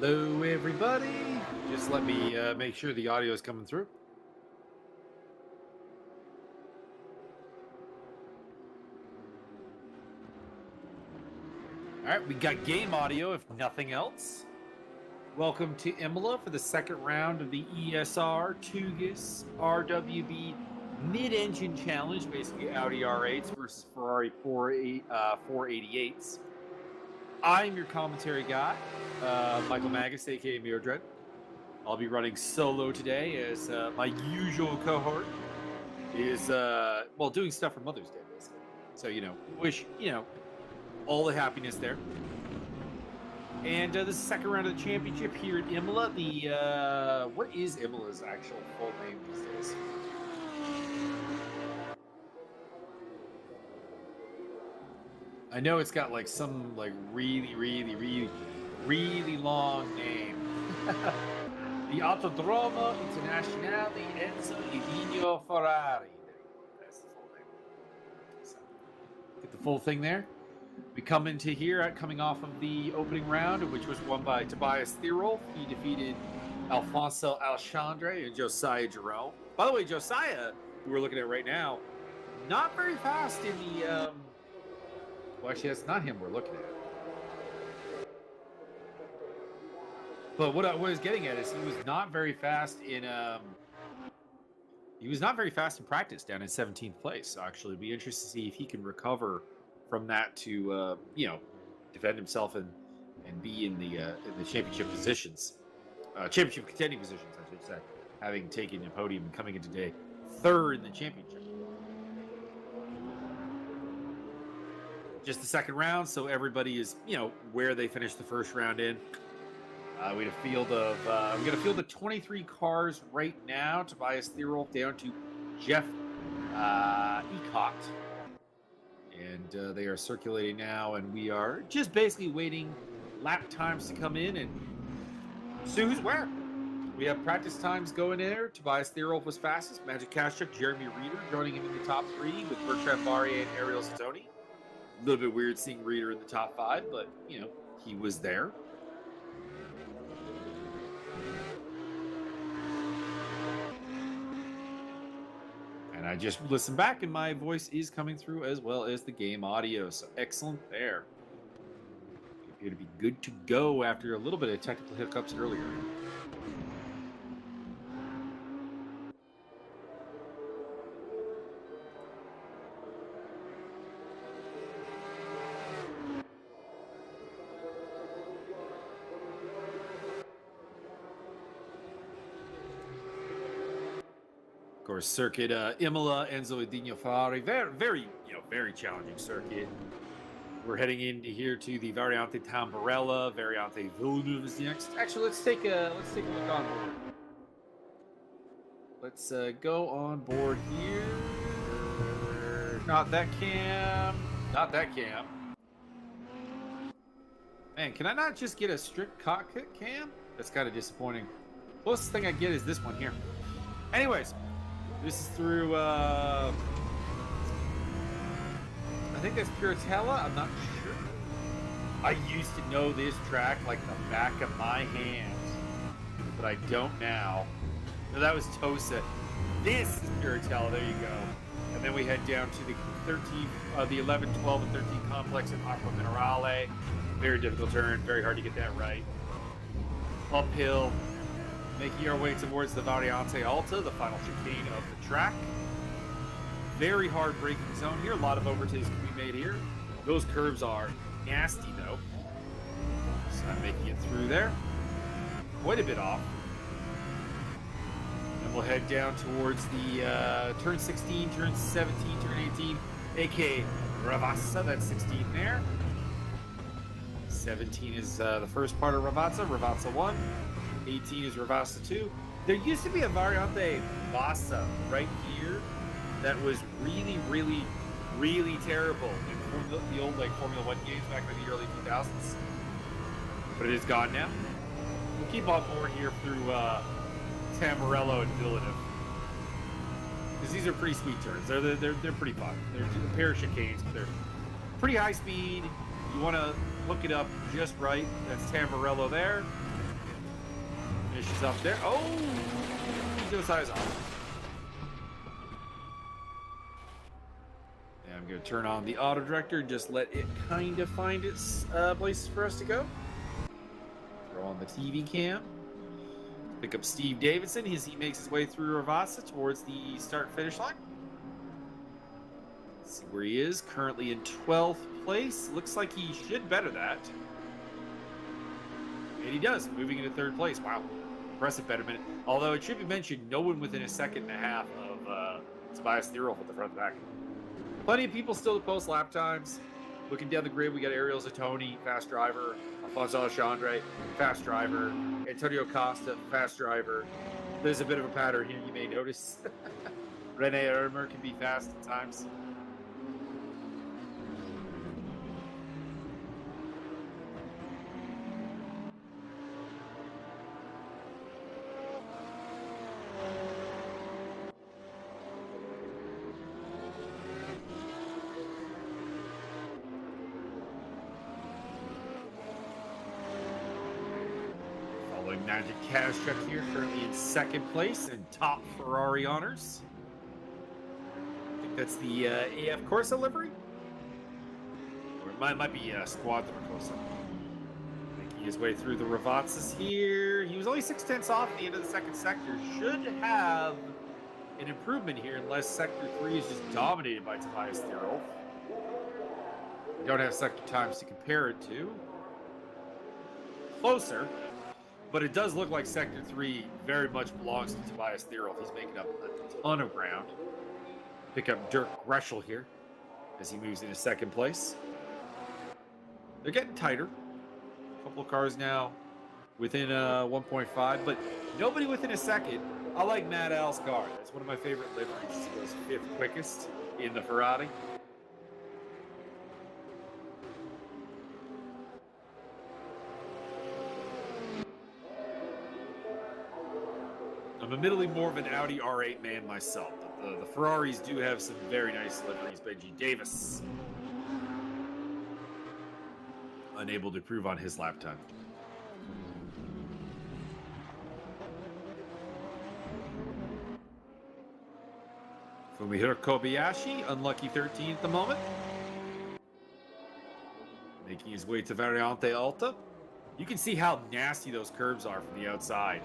Hello, everybody. Just let me make sure the audio is coming through. All right, we got game audio, if nothing else. Welcome to Imola for the second round of the ESR Tugas RWB Mid-Engine Challenge, basically Audi R8s versus Ferrari 488s. I'm your commentary guy, Michael Magus, aka Miro Dread. I'll be running solo today as my usual cohort is, doing stuff for Mother's Day, basically. So, wish, all the happiness there. And this is the second round of the championship here at Imola. What is Imola's actual full name these days? I know it's got like some really long name. The Autodromo Internazionale Enzo Edinho Ferrari. That's the full name. So, get the full thing there. We come into here coming off of the opening round, which was won by Tobias Thierolf. He defeated Alfonso Alexandre and Josiah Jerome. By the way, Josiah, who we're looking at right now, not very fast in the... Well, actually, that's not him we're looking at. But what I was getting at is he was not very fast in practice down in 17th place. So actually, it'd be interesting to see if he can recover from that to defend himself and be in the championship positions, championship contending positions, I should say, having taken a podium and coming in today third in the championship. Just the second round, so everybody is where they finished the first round in. We got a field of 23 cars right now. Tobias Thierolf down to Jeff Ecott. And they are circulating now, and we are just basically waiting lap times to come in and see who's where. We have practice times going there. Tobias Thierolf was fastest. Magic Kashuk, Jeremy Reeder joining him in the top three with Bertrand Barrier and Ariel Satoni. A little bit weird seeing Reeder in the top five, but, he was there. And I just listened back, and my voice is coming through as well as the game audio. So excellent there. We appear to be good to go after a little bit of technical hiccups earlier. Of course, circuit Imola, Enzo Edinho Ferrari, very challenging circuit. We're heading into here to the Variante Tamburella, Variante Villeneuve is next. Actually, let's take a look on board. Let's go on board here. Not that cam. Man, can I not just get a strict cockpit cam? That's kind of disappointing. Closest thing I get is this one here. Anyways. This is through, I think that's Piratella. I'm not sure. I used to know this track like the back of my hand, but I don't now. No, that was Tosa. This is Piratella. There you go. And then we head down to the 11, 12, and 13 complex at Aqua Minerale. Very difficult turn. Very hard to get that right. Uphill. Making our way towards the Variante Alta, the final chicane of the track. Very hard braking zone here. A lot of overtakes can be made here. Those curves are nasty, though. So I'm making it through there. Quite a bit off. Then we'll head down towards the turn 16, turn 17, turn 18, aka Ravazza. That's 16 there. 17 is the first part of Ravazza, Ravazza 1. 18 is Ravazza 2. There used to be a Variante Vassa right here that was really terrible in the old Formula 1 games back in the early 2000s. But it is gone now. We'll keep on board here through Tamburello and Villeneuve. Because these are pretty sweet turns. They're pretty fun. They're a pair of chicanes, but they're pretty high speed. You want to hook it up just right. That's Tamburello there. Finishes up there. Oh, he goes eyes off. And I'm going to turn on the auto director and just let it kind of find its places for us to go. Throw on the TV cam. Pick up Steve Davidson as he makes his way through Ravassa towards the start-finish line. Let's see where he is. Currently in 12th place. Looks like he should better that. And he does, moving into 3rd place. Wow. Impressive betterment. Although it should be mentioned, no one within a second and a half of Tobias Thierolf at the front and back. Plenty of people still to post lap times. Looking down the grid, we got Ariel Zatoni, fast driver. Alfonso Alexandre, fast driver. Antonio Costa, fast driver. There's a bit of a pattern here you may notice. Rene Ermer can be fast at times. Magic Kazchuk here, currently in 2nd place and top Ferrari honors. I think that's the AF Corsa livery. Or it might be Squadron Corsa. Making his way through the Ravazzas here. He was only 6/10 off at the end of the 2nd sector. Should have an improvement here unless Sector 3 is just dominated by Tobias Thierolf. We don't have sector times to compare it to. Closer. But it does look like Sector 3 very much belongs to Tobias Thierolf. He's making up a ton of ground. Pick up Dirk Greschel here as he moves into 2nd place. They're getting tighter. A couple of cars now within 1.5, but nobody within a second. I like Matt Al's car. That's one of my favorite liveries. He goes 5th quickest in the Ferrari. I'm admittedly more of an Audi R8 man myself, but the Ferraris do have some very nice liveries. Benji Davis unable to improve on his lap time. Fumihiro Kobayashi, unlucky 13 at the moment. Making his way to Variante Alta. You can see how nasty those curves are from the outside.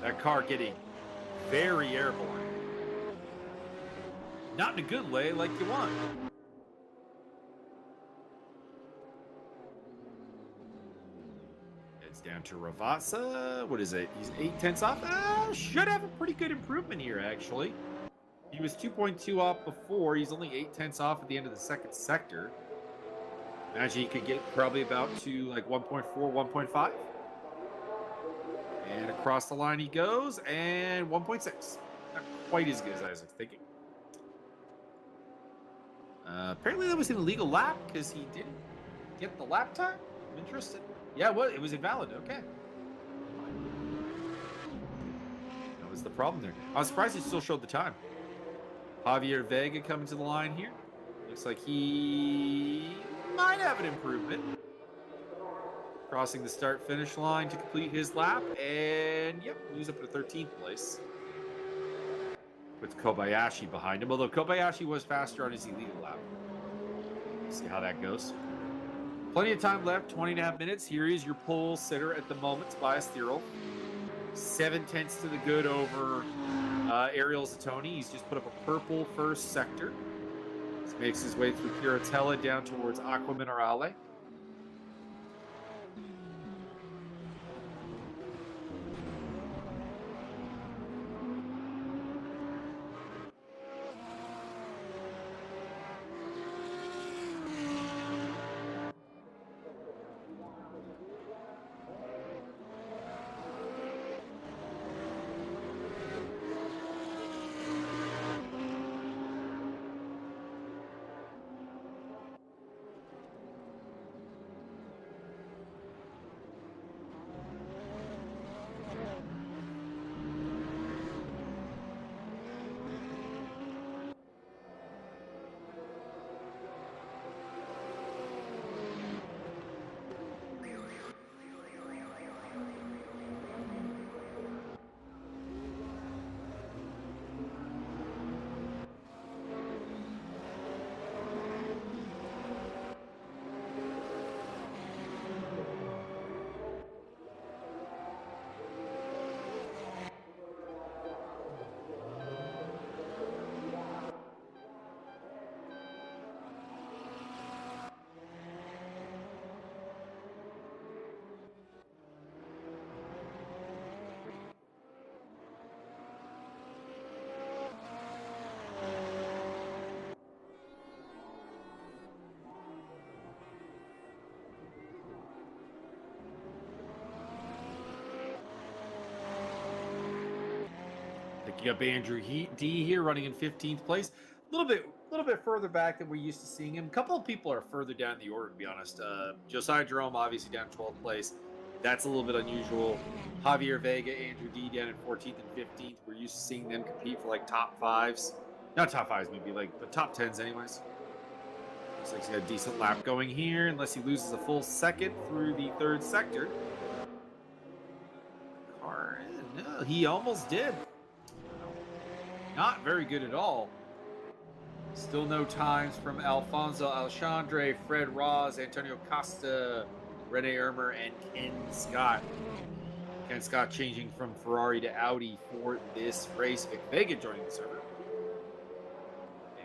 That car getting very airborne. Not in a good way like you want. It's down to Ravassa. What is it? He's 8/10 off. Should have a pretty good improvement here, actually. He was 2.2 off before. He's only 8/10 off at the end of the 2nd sector. Imagine he could get probably about to like 1.4, 1.5. And across the line he goes, and 1.6. Not quite as good as I was thinking. Apparently that was an illegal lap because he didn't get the lap time. I'm interested. Yeah, well, it was invalid. Okay. That was the problem there. I was surprised he still showed the time. Javier Vega coming to the line here. Looks like he might have an improvement. Crossing the start-finish line to complete his lap, and yep, moves up to 13th place. Puts Kobayashi behind him, although Kobayashi was faster on his illegal lap. Let's see how that goes. Plenty of time left, 20.5 minutes. Here is your pole sitter at the moment, Tobias Thierolf. 7/10 to the good over Ariel Zatoni. He's just put up a purple 1st sector. He makes his way through Piratella down towards Aqua Minerale. Picking up Andrew D here, running in 15th place. A little bit further back than we're used to seeing him. A couple of people are further down the order, to be honest. Josiah Jerome, obviously down 12th place. That's a little bit unusual. Javier Vega, Andrew D down in 14th and 15th. We're used to seeing them compete for like top fives. Not top fives, maybe like, but top 10s anyways. Looks like he's got a decent lap going here, unless he loses a full second through the third sector. No, he almost did. Not very good at all. Still no times from Alfonso Alexandre, Fred Ross, Antonio Costa, Rene Ermer, and Ken Scott. Ken Scott changing from Ferrari to Audi for this race. Vic Vega joining the server.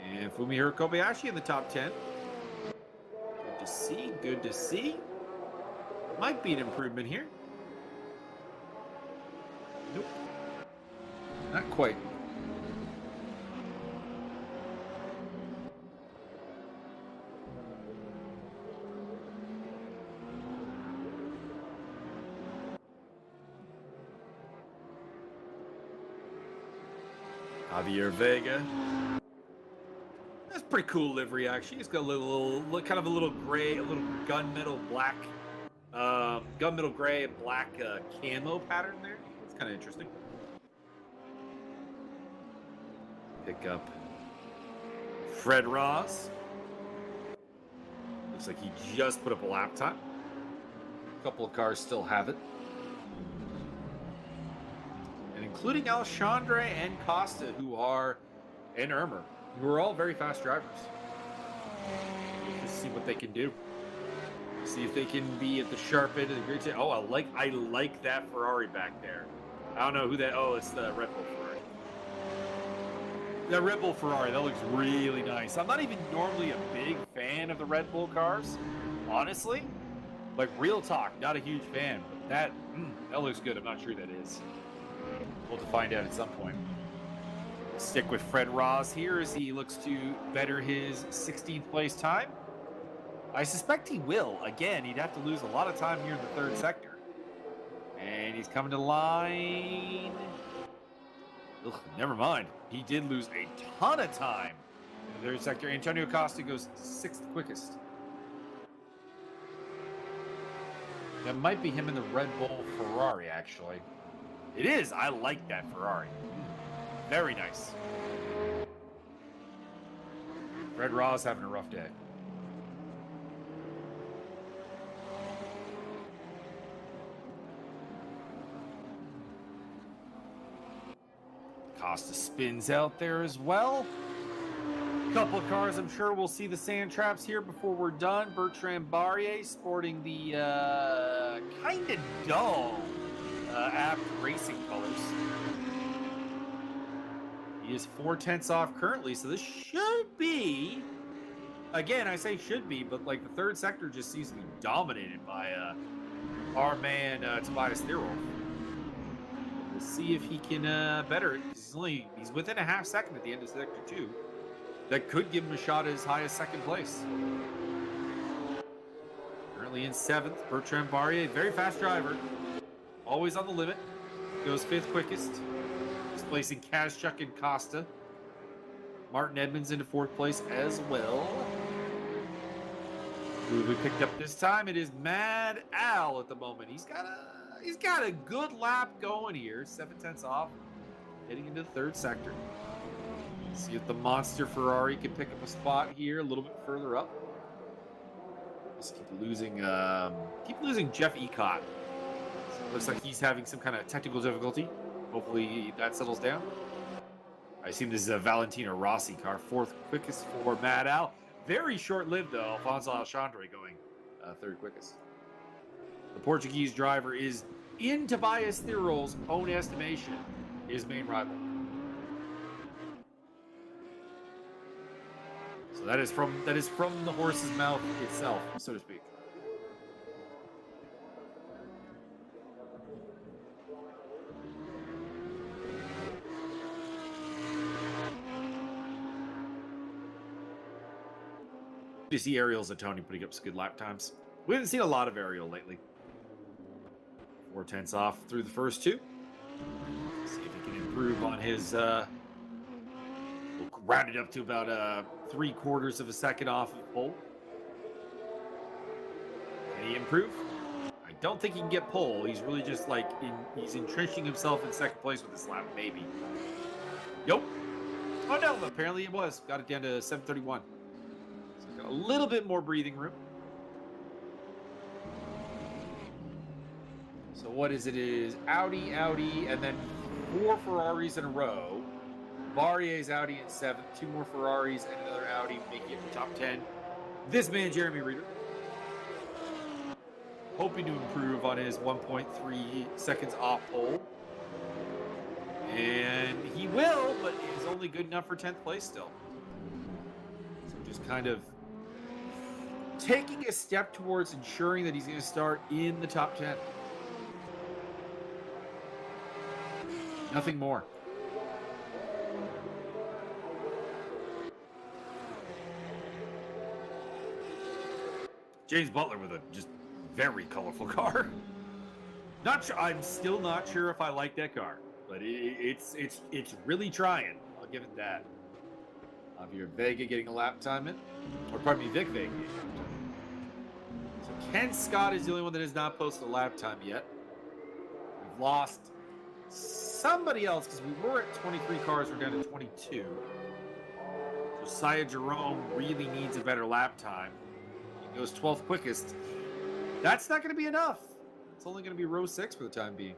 And Fumihiro Kobayashi in the top 10. Good to see, good to see. Might be an improvement here. Nope. Not quite. Javier Vega. That's pretty cool livery, actually. It's got a little kind of a little gray, a little gunmetal black, gunmetal gray and black camo pattern there. It's kind of interesting. Pick up Fred Ross. Looks like he just put up a lap time. A couple of cars still have it. And including Alexandre and Costa, and Ermer, who are all very fast drivers. Let's see what they can do. See if they can be at the sharp end of the grid. Oh, I like that Ferrari back there. I don't know who that. Oh, it's the Red Bull Ferrari. That Red Bull Ferrari, that looks really nice. I'm not even normally a big fan of the Red Bull cars, honestly. Like, real talk, not a huge fan. But that looks good. I'm not sure that is. We'll have to find out at some point. Stick with Fred Ross here as he looks to better his 16th place time. I suspect he will. Again, he'd have to lose a lot of time here in the third sector. And he's coming to line. Ugh, never mind. He did lose a ton of time in the third sector. Antonio Costa goes 6th quickest. That might be him in the Red Bull Ferrari, actually. It is. I like that Ferrari. Very nice. Fred Ross having a rough day. Costa spins out there as well. Couple of cars, I'm sure we'll see the sand traps here before we're done. Bertrand Barrier sporting the kind of dull apt racing colors. He is 4/10 off currently, so this should be, again, I say should be, but like the third sector just seems to be dominated by our man Tobias Thierolf. We'll see if he can better it, because he's within a half second at the end of sector 2. That could give him a shot at as high as 2nd place. Currently in 7th, Bertrand Barrier, very fast driver, always on the limit, goes 5th quickest. Displacing Kazchuk and Costa. Martin Edmonds into 4th place as well. Who we picked up this time? It is Mad Al at the moment. He's got a good lap going here. 7/10 off, heading into the third sector. See if the monster Ferrari can pick up a spot here a little bit further up. Just keep losing Jeff Ecott. So looks like he's having some kind of technical difficulty. Hopefully that settles down. I assume this is a Valentino Rossi car. 4th quickest for Mad Al. Very short-lived, though. Alfonso Alexandre going 3rd quickest. The Portuguese driver is, in Tobias Thierolf's own estimation, his main rival. So that is from the horse's mouth itself, so to speak. To see Ariel Zatoni putting up some good lap times. We haven't seen a lot of Ariel lately. 4/10 off through the first 2. See if he can improve improve on his, we'll round it up to about 3/4 of a second off of pole. Can he improve? I don't think he can get pole. He's really just like, he's entrenching himself in second place with this lap, maybe. Nope. Oh no, apparently it was. Got it down to 7:31. So got a little bit more breathing room. So what is it? It is Audi, and then 4 Ferraris in a row. Barrier's Audi in 7th, 2 more Ferraris and another Audi, making it the top 10. This man, Jeremy Reeder, hoping to improve on his 1.3 seconds off pole. And he will, but he's only good enough for 10th place still. So just kind of taking a step towards ensuring that he's going to start in the top 10. Nothing more. James Butler with a just very colorful car. Not sure. I'm still not sure if I like that car, but it's really trying. I'll give it that. Javier Vega getting a lap time in, or pardon me, Vic Vega. So Ken Scott is the only one that has not posted a lap time yet. We've lost somebody else because we were at 23 cars. We're down to 22. Josiah Jerome really needs a better lap time. He goes 12th quickest. That's not going to be enough. It's only going to be row 6 for the time being.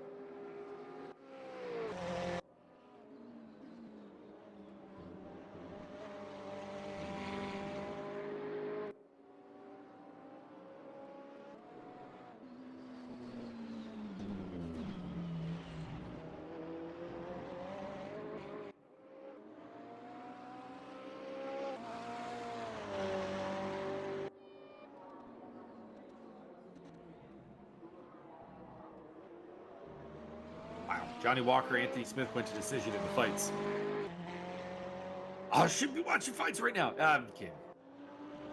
Johnny Walker, Anthony Smith went to decision in the fights. I should be watching fights right now. I'm kidding.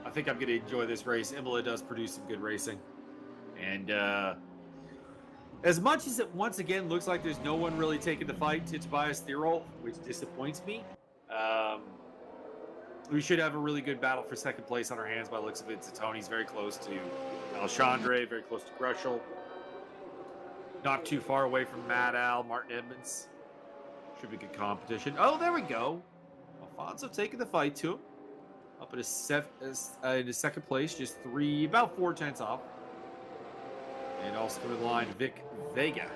I think I'm going to enjoy this race. Imola does produce some good racing. And as much as it once again looks like there's no one really taking the fight to Tobias Thirol, which disappoints me, we should have a really good battle for second place on our hands by the looks of it. Tony's very close to Alexandre, very close to Greshel. Not too far away from Mad Al, Martin Edmonds. Should be good competition. Oh, there we go. Alfonso taking the fight to him. Up in his second place, just about 4/10 off. And also coming to the line, Vic Vega.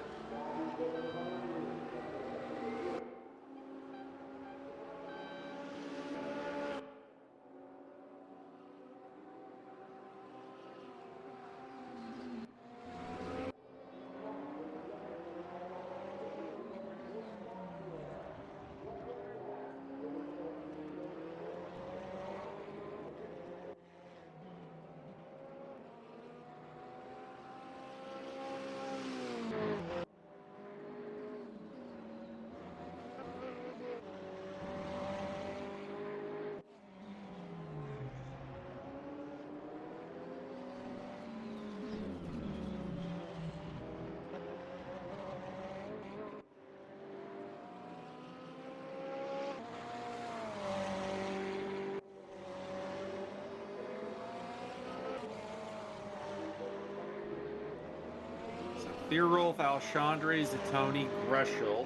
Thirolf, Alexandre, Zatoni, Greshel,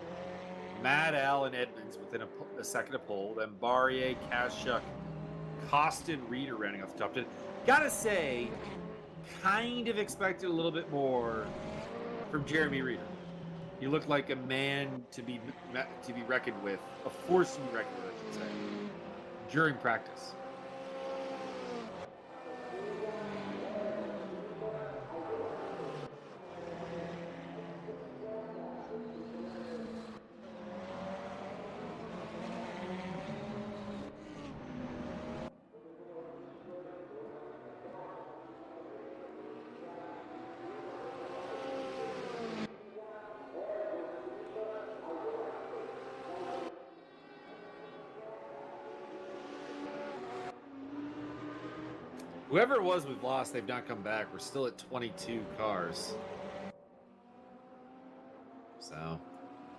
Mad Al, and Edmonds within a second of pole. Then Barrier, Kashuk, Costin, Reeder rounding off the top 10. Gotta say, kind of expected a little bit more from Jeremy Reeder. He looked like a man to be reckoned with, a force to be reckoned with, I should say, during practice. Whoever it was we've lost, they've not come back. We're still at 22 cars. So,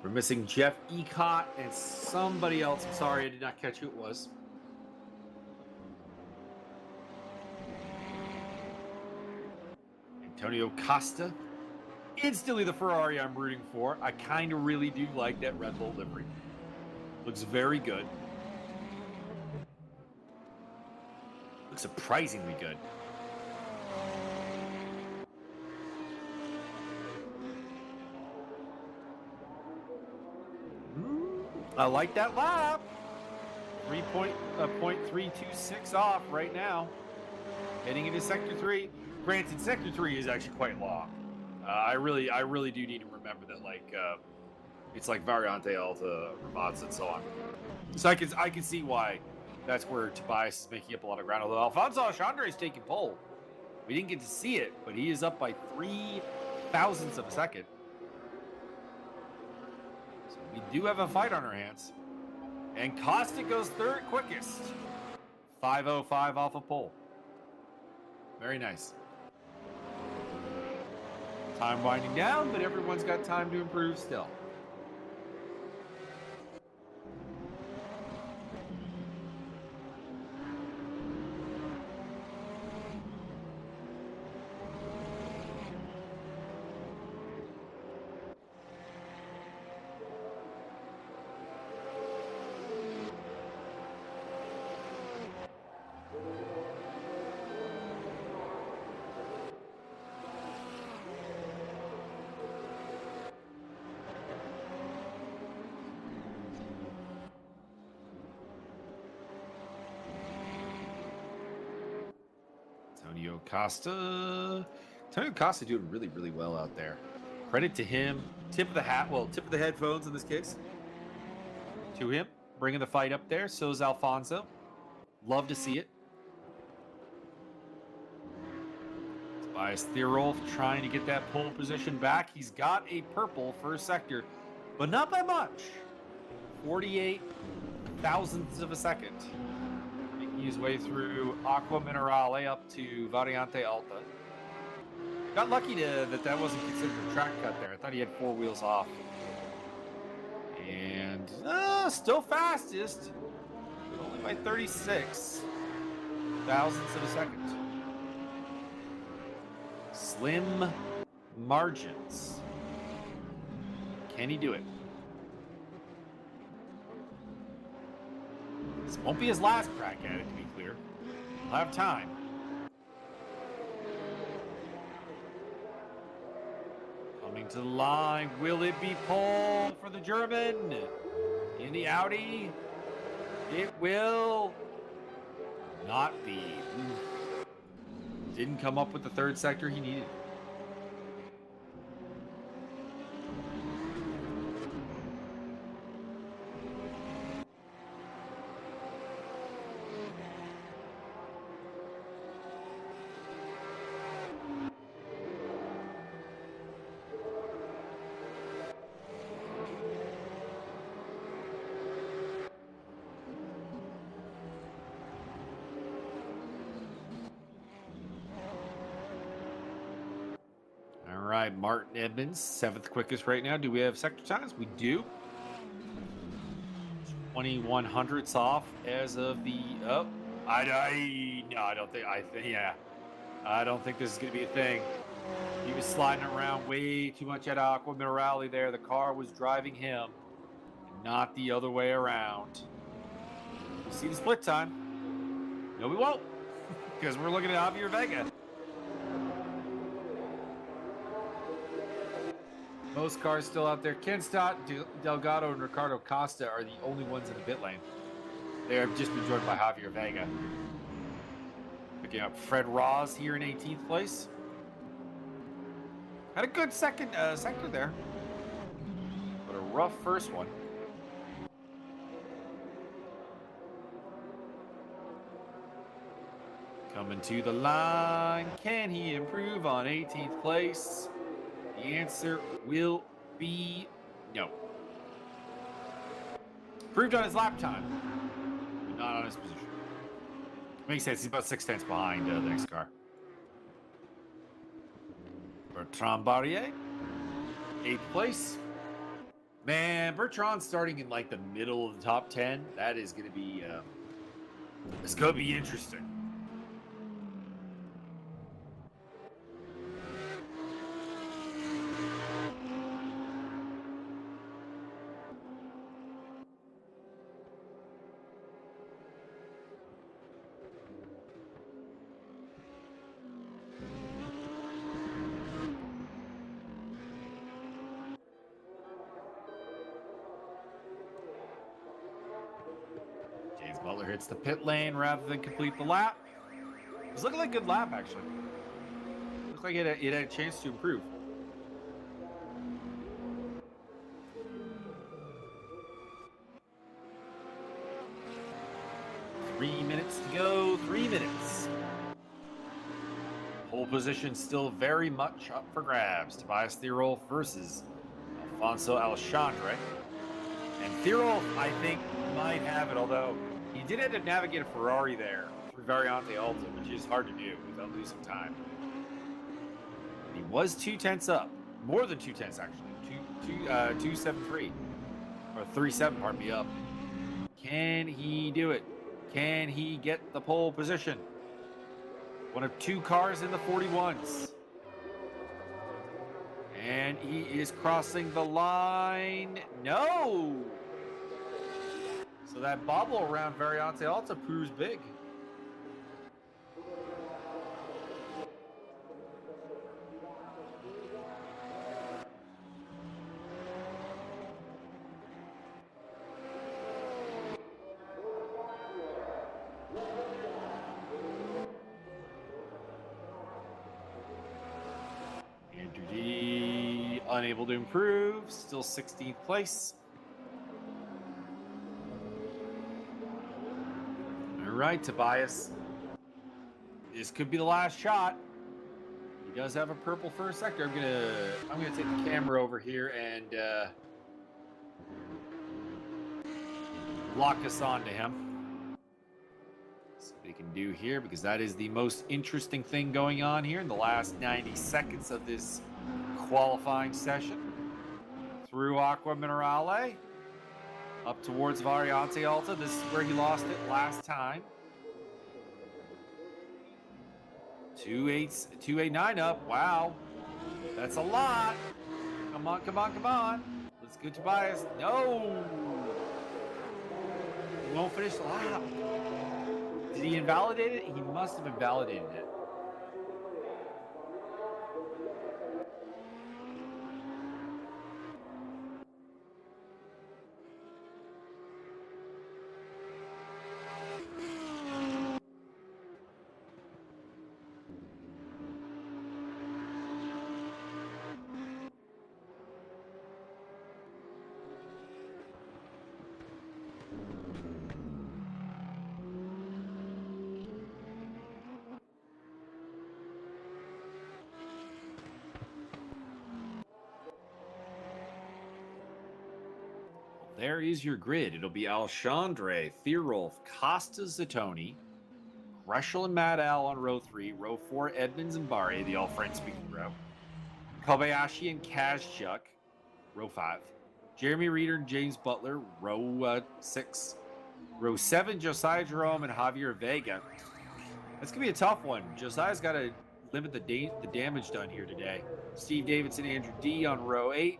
We're missing Jeff Ecott and somebody else. I'm sorry, I did not catch who it was. Antonio Costa. Instantly the Ferrari I'm rooting for. I kind of really do like that Red Bull livery. Looks very good. Looks surprisingly good. I like that lap. 3.326 off right now. Heading into Sector 3. Granted, Sector 3 is actually quite long. I really do need to remember that, like, it's like Variante Alta, Ramaz, and so on. So I can see why that's where Tobias is making up a lot of ground. Although Alfonso Alexandre is taking pole. We didn't get to see it, but he is up by 3 thousandths of a second. So we do have a fight on our hands. And Costa goes third quickest. 5:05 off of pole. Very nice. Time winding down, but everyone's got time to improve still. Antonio Costa doing really, really well out there. Credit to him. Tip of the hat, well, tip of the headphones in this case. To him, bringing the fight up there. So is Alfonso. Love to see it. Tobias Thierolf trying to get that pole position back. He's got a purple first sector, but not by much. 48 thousandths of a second. His way through Aqua Minerale up to Variante Alta. Got lucky that wasn't considered a track cut there. I thought he had 4 wheels off. And still fastest, but only by 36 thousandths of a second. Slim margins. Can he do it? This won't be his last crack at it, to be clear. He'll have time. Coming to the line. Will it be pole for the German? In the Audi? It will not be. Didn't come up with the third sector he needed. All right, Martin Edmonds, 7th quickest right now. Do we have sector times? We do. 2100ths off as of the. Oh, I don't think. I don't think this is going to be a thing. He was sliding around way too much at Aqua Minerale there. The car was driving him, not the other way around. We'll see the split time. No, we won't, because we're looking at Javier Vega. Most cars still out there. Ken Stott, Delgado, and Ricardo Costa are the only ones in the pit lane. They have just been joined by Javier Vega. Picking up Fred Ross here in 18th place. Had a good second sector there, but a rough first one. Coming to the line. Can he improve on 18th place? The answer will be no. Improved on his lap time, but not on his position. Makes sense. He's about 6 tenths behind the next car. Bertrand Barrier, 8th place. Man, Bertrand starting in like the middle of the top 10. That is going to be, it's going to be interesting. James Butler hits the pit lane rather than complete the lap. It was looking like a good lap, actually. It looked like it had a chance to improve. Three minutes to go. 3 minutes. Pole position still very much up for grabs. Tobias Thierolf versus Alfonso Alexandre. And Thierolf, I think, might have it, although he did have to navigate a Ferrari there through Variante Alta, which is hard to do without losing time. He was 2/10 up. More than 2/10, actually. 273. Or 3-7, pardon me, up. Can he do it? Can he get the pole position? One of two cars in the 41s. And he is crossing the line. No! So that bobble around Variante Alta proves big. Andrew D, unable to improve, still 16th place. All right, Tobias. This could be the last shot. He does have a purple first sector. I'm gonna take the camera over here and lock us onto him. See what we can do here, because that is the most interesting thing going on here in the last 90 seconds of this qualifying session. Through Aqua Minerale, up towards Variante Alta. This is where he lost it last time. 2.89 up. Wow. That's a lot. Come on, come on, come on. Let's go, Tobias. No. He won't finish the lap. Did he invalidate it? He must have invalidated it. There is your grid. It'll be Alexandre, Thierolf, Costa Zatoni, Greschel and Mad Al on row 3, row 4, Edmonds and Barre, the all French-speaking row, Kobayashi and Kazchuk, row 5, Jeremy Reeder and James Butler, row 6, row 7, Josiah Jerome and Javier Vega. That's going to be a tough one. Josiah's got to limit the damage done here today. Steve Davidson, Andrew D on row 8,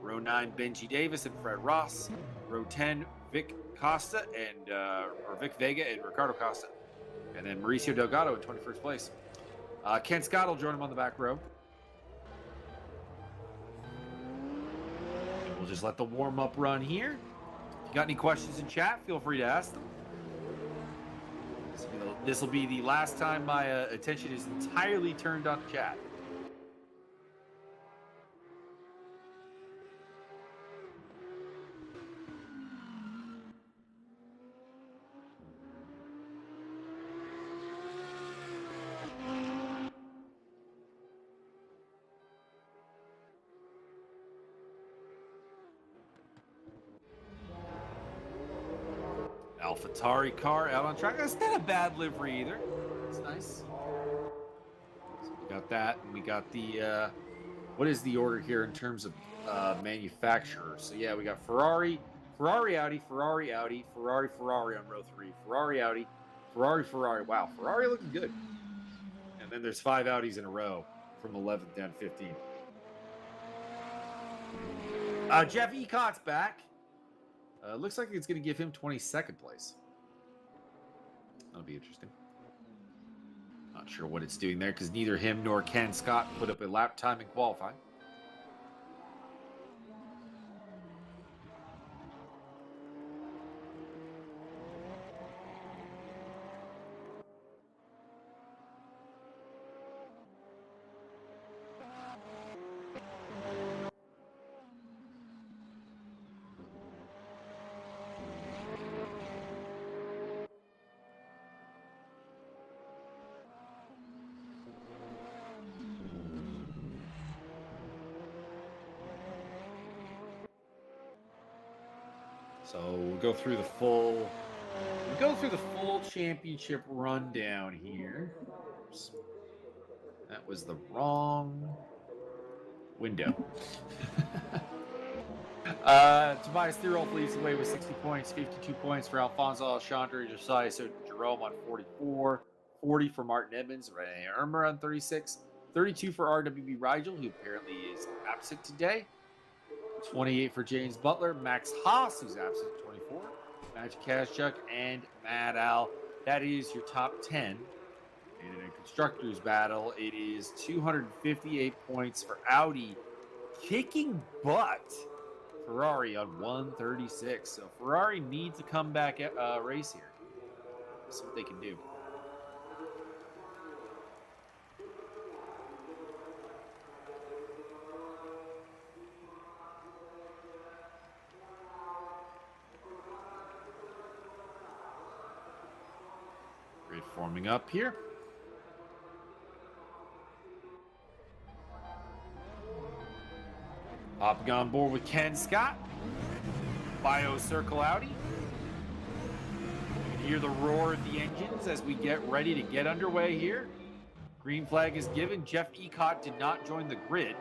row 9, Benji Davis and Fred Ross. Row 10, Vic Costa and or Vic Vega and Ricardo Costa. And then Mauricio Delgado in 21st place. Ken Scott will join him on the back row. And we'll just let the warm-up run here. If you got any questions in chat, feel free to ask them. This will be the last time my attention is entirely turned on chat. AlphaTauri car out on track. That's not a bad livery either. It's nice. So we got that, and we got the what is the order here in terms of manufacturers? So yeah, we got Ferrari, Audi, Ferrari, on row 3. Ferrari, Audi, Ferrari. Wow, Ferrari looking good. And then there's 5 Audis in a row from 11th down to 15th. Jeff Ecott's back. Looks like it's going to give him 22nd place. That'll be interesting. Not sure what it's doing there because neither him nor Ken Scott put up a lap time in qualifying. So we'll go through the full championship rundown here. Oops. That was the wrong window. Tobias Thierolf leads the way with 60 points, 52 points for Alfonso Alexandre Josiah Jerome on 44, 40 for Martin Edmonds, Rene Irmer on 36, 32 for RWB Rigel, who apparently is absent today. 28 for James Butler, Max Haas, who's absent, 24, Magic Kazchuk, and Mad Al. That is your top 10. And in a constructors battle, it is 258 points for Audi, kicking butt. Ferrari on 136. So Ferrari needs a comeback race here. Let's see what they can do. Grid forming up here. Hopping on board with Ken Scott. Bio Circle Audi. You can hear the roar of the engines as we get ready to get underway here. Green flag is given. Jeff Ecott did not join the grid.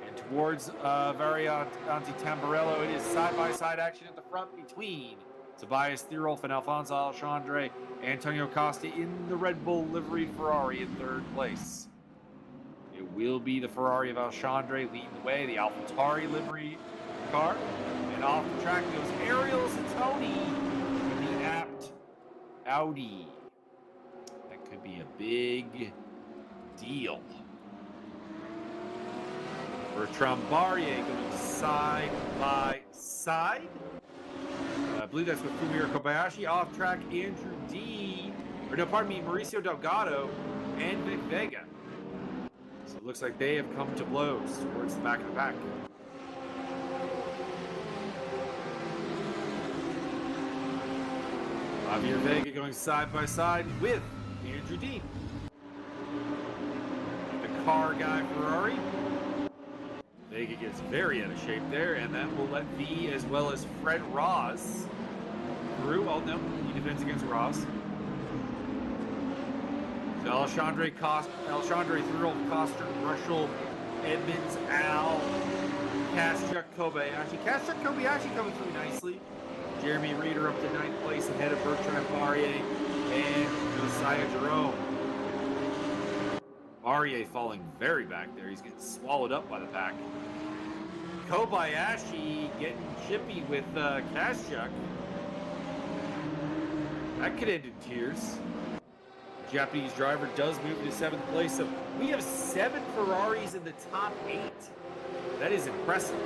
And towards Variante Tamburello, it is side-by-side action at the front between Tobias Thierolf and Alfonso Alexandre. Antonio Costa in the Red Bull livery Ferrari in 3rd place. It will be the Ferrari of Alexandre leading the way, the AlphaTauri livery car. And off the track goes Ariel Satoni with the apt Audi. That could be a big deal. Bertrand Barrier going side by side. I believe that's with Fumio Kobayashi. Off track, Andrew D. Mauricio Delgado and Vic Vega. So it looks like they have come to blows towards the back of the pack. Javier Vega going side by side with Andrew D. The car guy Ferrari. Vega gets very out of shape there, and that will let V as well as Fred Ross through. Oh no, he defends against Ross. So Alexandre Thierolf, Costa, Russell, Edmonds, Al, Kazchuk, Kobayashi. Kazchuk, Kobayashi coming through nicely. Jeremy Reeder up to 9th place ahead of Bertrand Barrier and Josiah Jerome. Barrier falling very back there. He's getting swallowed up by the pack. Kobayashi getting chippy with Kazchuk. That could end in tears. The Japanese driver does move to 7th place. So we have 7 Ferraris in the top 8. That is impressive,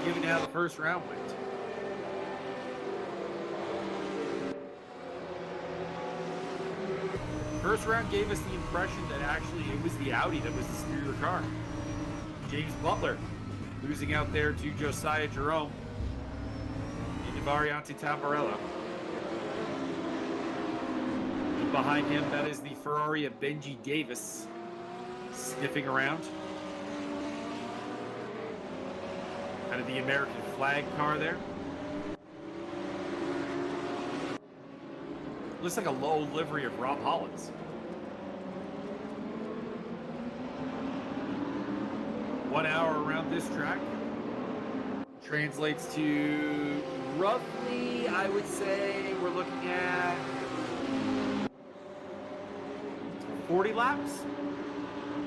given how the first round went. First round gave us the impression that actually it was the Audi that was the superior car. James Butler losing out there to Josiah Jerome into Variante Tamburello. And behind him, that is the Ferrari of Benji Davis sniffing around. Kind of the American flag car there. Looks like a low livery of Rob Hollins. 1 hour around this track. Translates to roughly, I would say, we're looking at 40 laps?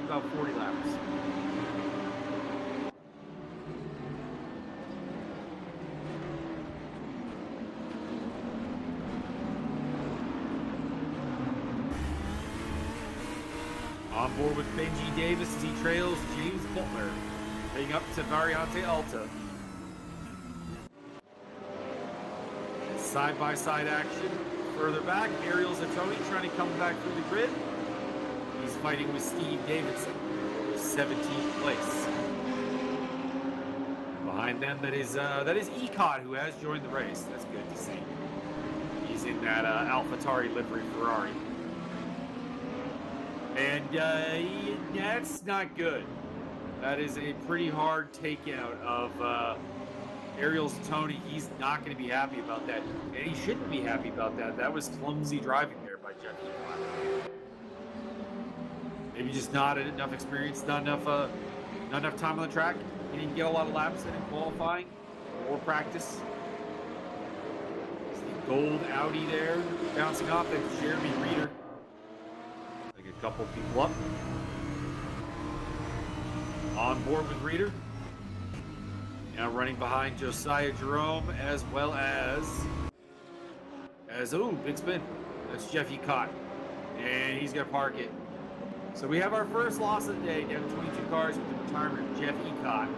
About 40 laps. On board with Benji Davis as he trails James Butler, heading up to Variante Alta. Side-by-side action. Further back, Ariel Zatoni trying to come back through the grid. He's fighting with Steve Davidson, 17th place. Behind them, that is Ecot, who has joined the race. That's good to see. He's in that AlphaTauri livery Ferrari. And that's not good. That is a pretty hard takeout of Ariel Zatoni. He's not going to be happy about that. And he shouldn't be happy about that. That was clumsy driving there by Jeff Ecot. Maybe just not enough experience, not enough time on the track. He didn't get a lot of laps in qualifying or practice. It's the gold Audi there, bouncing off. That's Jeremy Reeder. Like a couple people up. On board with Reeder. Now running behind Josiah Jerome as well as big spin. That's Jeff Ecot. And he's gonna park it. So we have our first loss of the day, down to 22 cars with the retirement of Jeff Ecot.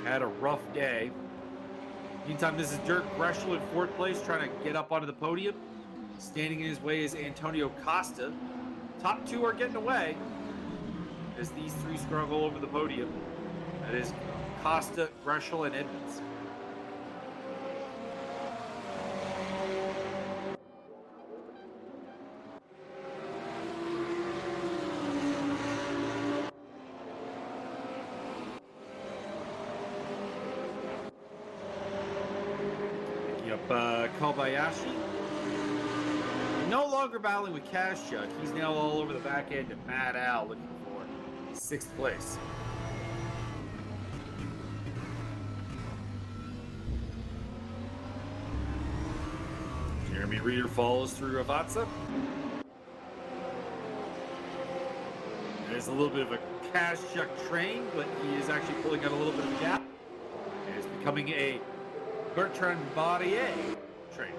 Had a rough day. Meantime, this is Dirk Breschel in 4th place, trying to get up onto the podium. Standing in his way is Antonio Costa. Top 2 are getting away as these 3 struggle over the podium. That is Costa, Breschel, and Edmonds. Kobayashi. No longer battling with Kashchuk. He's now all over the back end of Mad Al looking for 6th place. Jeremy Reeder follows through Avatsa. There's a little bit of a Kashchuk train, but he is actually pulling out a little bit of a gap. And it's becoming a Bertrand Barrier train.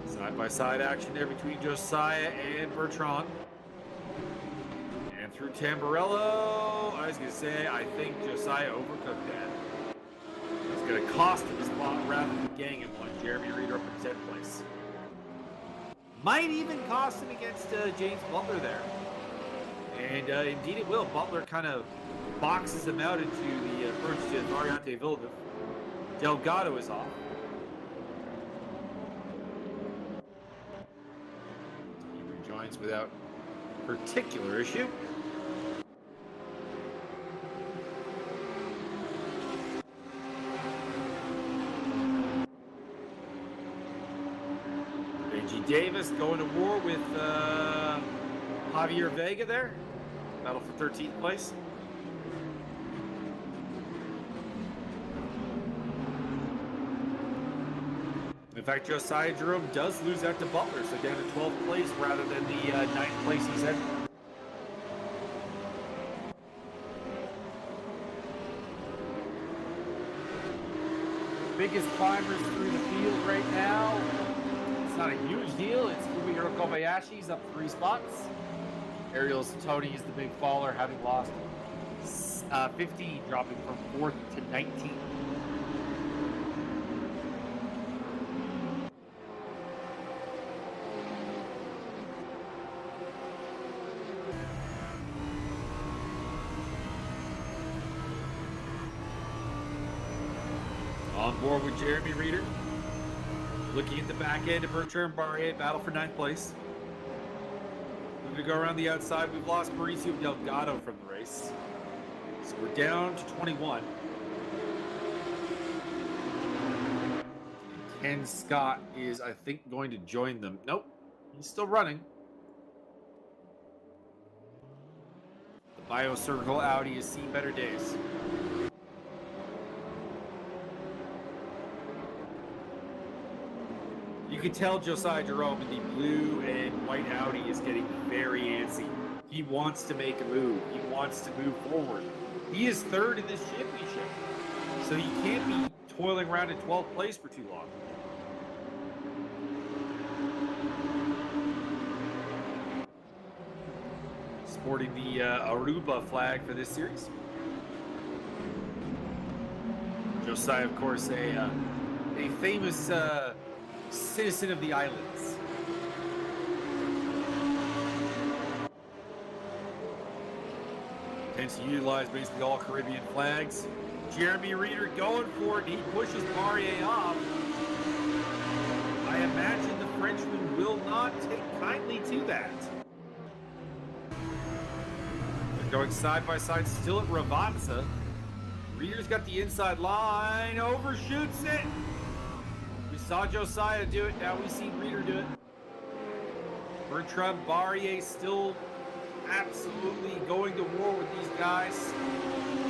Side-by-side action there between Josiah and Bertrand. And through Tamburello, I was going to say, I think Josiah overcooked that. It's going to cost him a spot rather than getting him one. Jeremy Reeder up in 10th place. Might even cost him against James Butler there. And indeed it will. Butler kind of boxes him out into the approach to Variante Villeneuve. Delgado is off. He rejoins without particular issue. Benji Davis going to war with Javier Vega there. Battle for 13th place. In fact, Josiah Jerome does lose out to Butler, so down to 12th place rather than the 9th place he's in. Biggest climbers through the field right now. It's not a huge deal. It's Fumihiro Kobayashi's up 3 spots. Ariel Zatoni is the big faller, having lost 15, dropping from 4th to 19th. On board with Jeremy Reeder. Looking at the back end of Bertrand Barrier, battle for 9th place. We're going to go around the outside. We've lost Mauricio Delgado from the race. So we're down to 21. Ken Scott is, I think, going to join them. Nope, he's still running. BioCircle Audi has seen better days. You can tell Josiah Jerome in the blue and white Audi is getting very antsy. He wants to make a move. He wants to move forward. He is third in this championship, so he can't be toiling around in 12th place for too long. Sporting the Aruba flag for this series. Josiah, of course, a famous citizen of the islands. Tends to utilize basically all Caribbean flags. Jeremy Reeder going for it. He pushes Barrier off. I imagine the Frenchman will not take kindly to that. They're going side by side still at Ravanza. Reeder's got the inside line, overshoots it. We saw Josiah do it, now we see Reeder do it. Bertrand Barrier still absolutely going to war with these guys.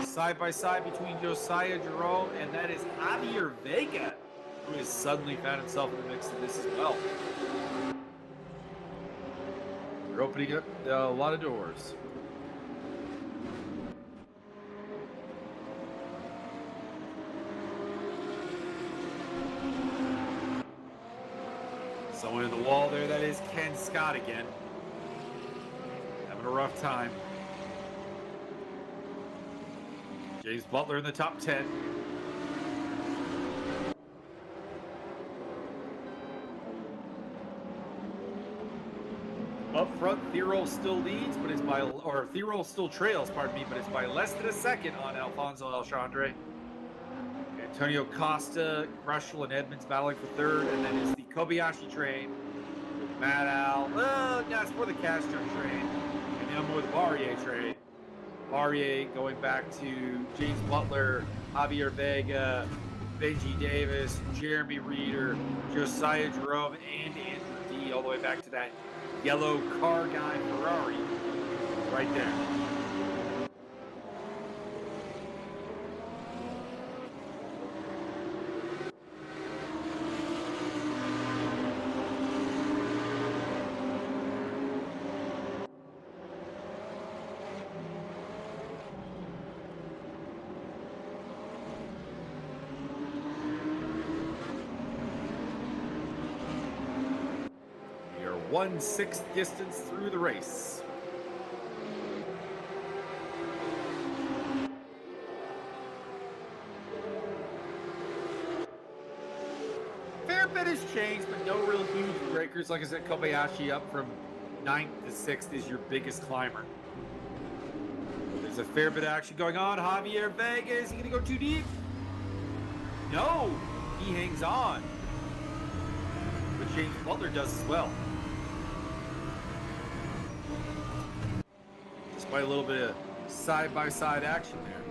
Side by side between Josiah Jerome, and that is Javier Vega, who has suddenly found himself in the mix of this as well. They're opening up a lot of doors. Someone in the wall there, that is Ken Scott again. Having a rough time. James Butler in the top 10. Up front, Thirol still leads, but it's by, or Thirol still trails, pardon me, but it's by less than a second on Alfonso Alchandre. Antonio Costa, Rushel, and Edmonds battling for third, and then it's the Kobayashi train with Matt Al. Well, no, it's more the Castro train, and now more the Barrier train. Barrier going back to James Butler, Javier Vega, Benji Davis, Jeremy Reeder, Josiah Jerome, and Andrew D, all the way back to that yellow car guy Ferrari right there. We are 1/6 distance through the race. Fair bit has changed, but no real huge breakers. Like I said, Kobayashi up from 9th to 6th is your biggest climber. There's a fair bit of action going on. Javier Vega, is he going to go too deep? No, he hangs on. But James Butler does as well. Despite a little bit of side-by-side action there.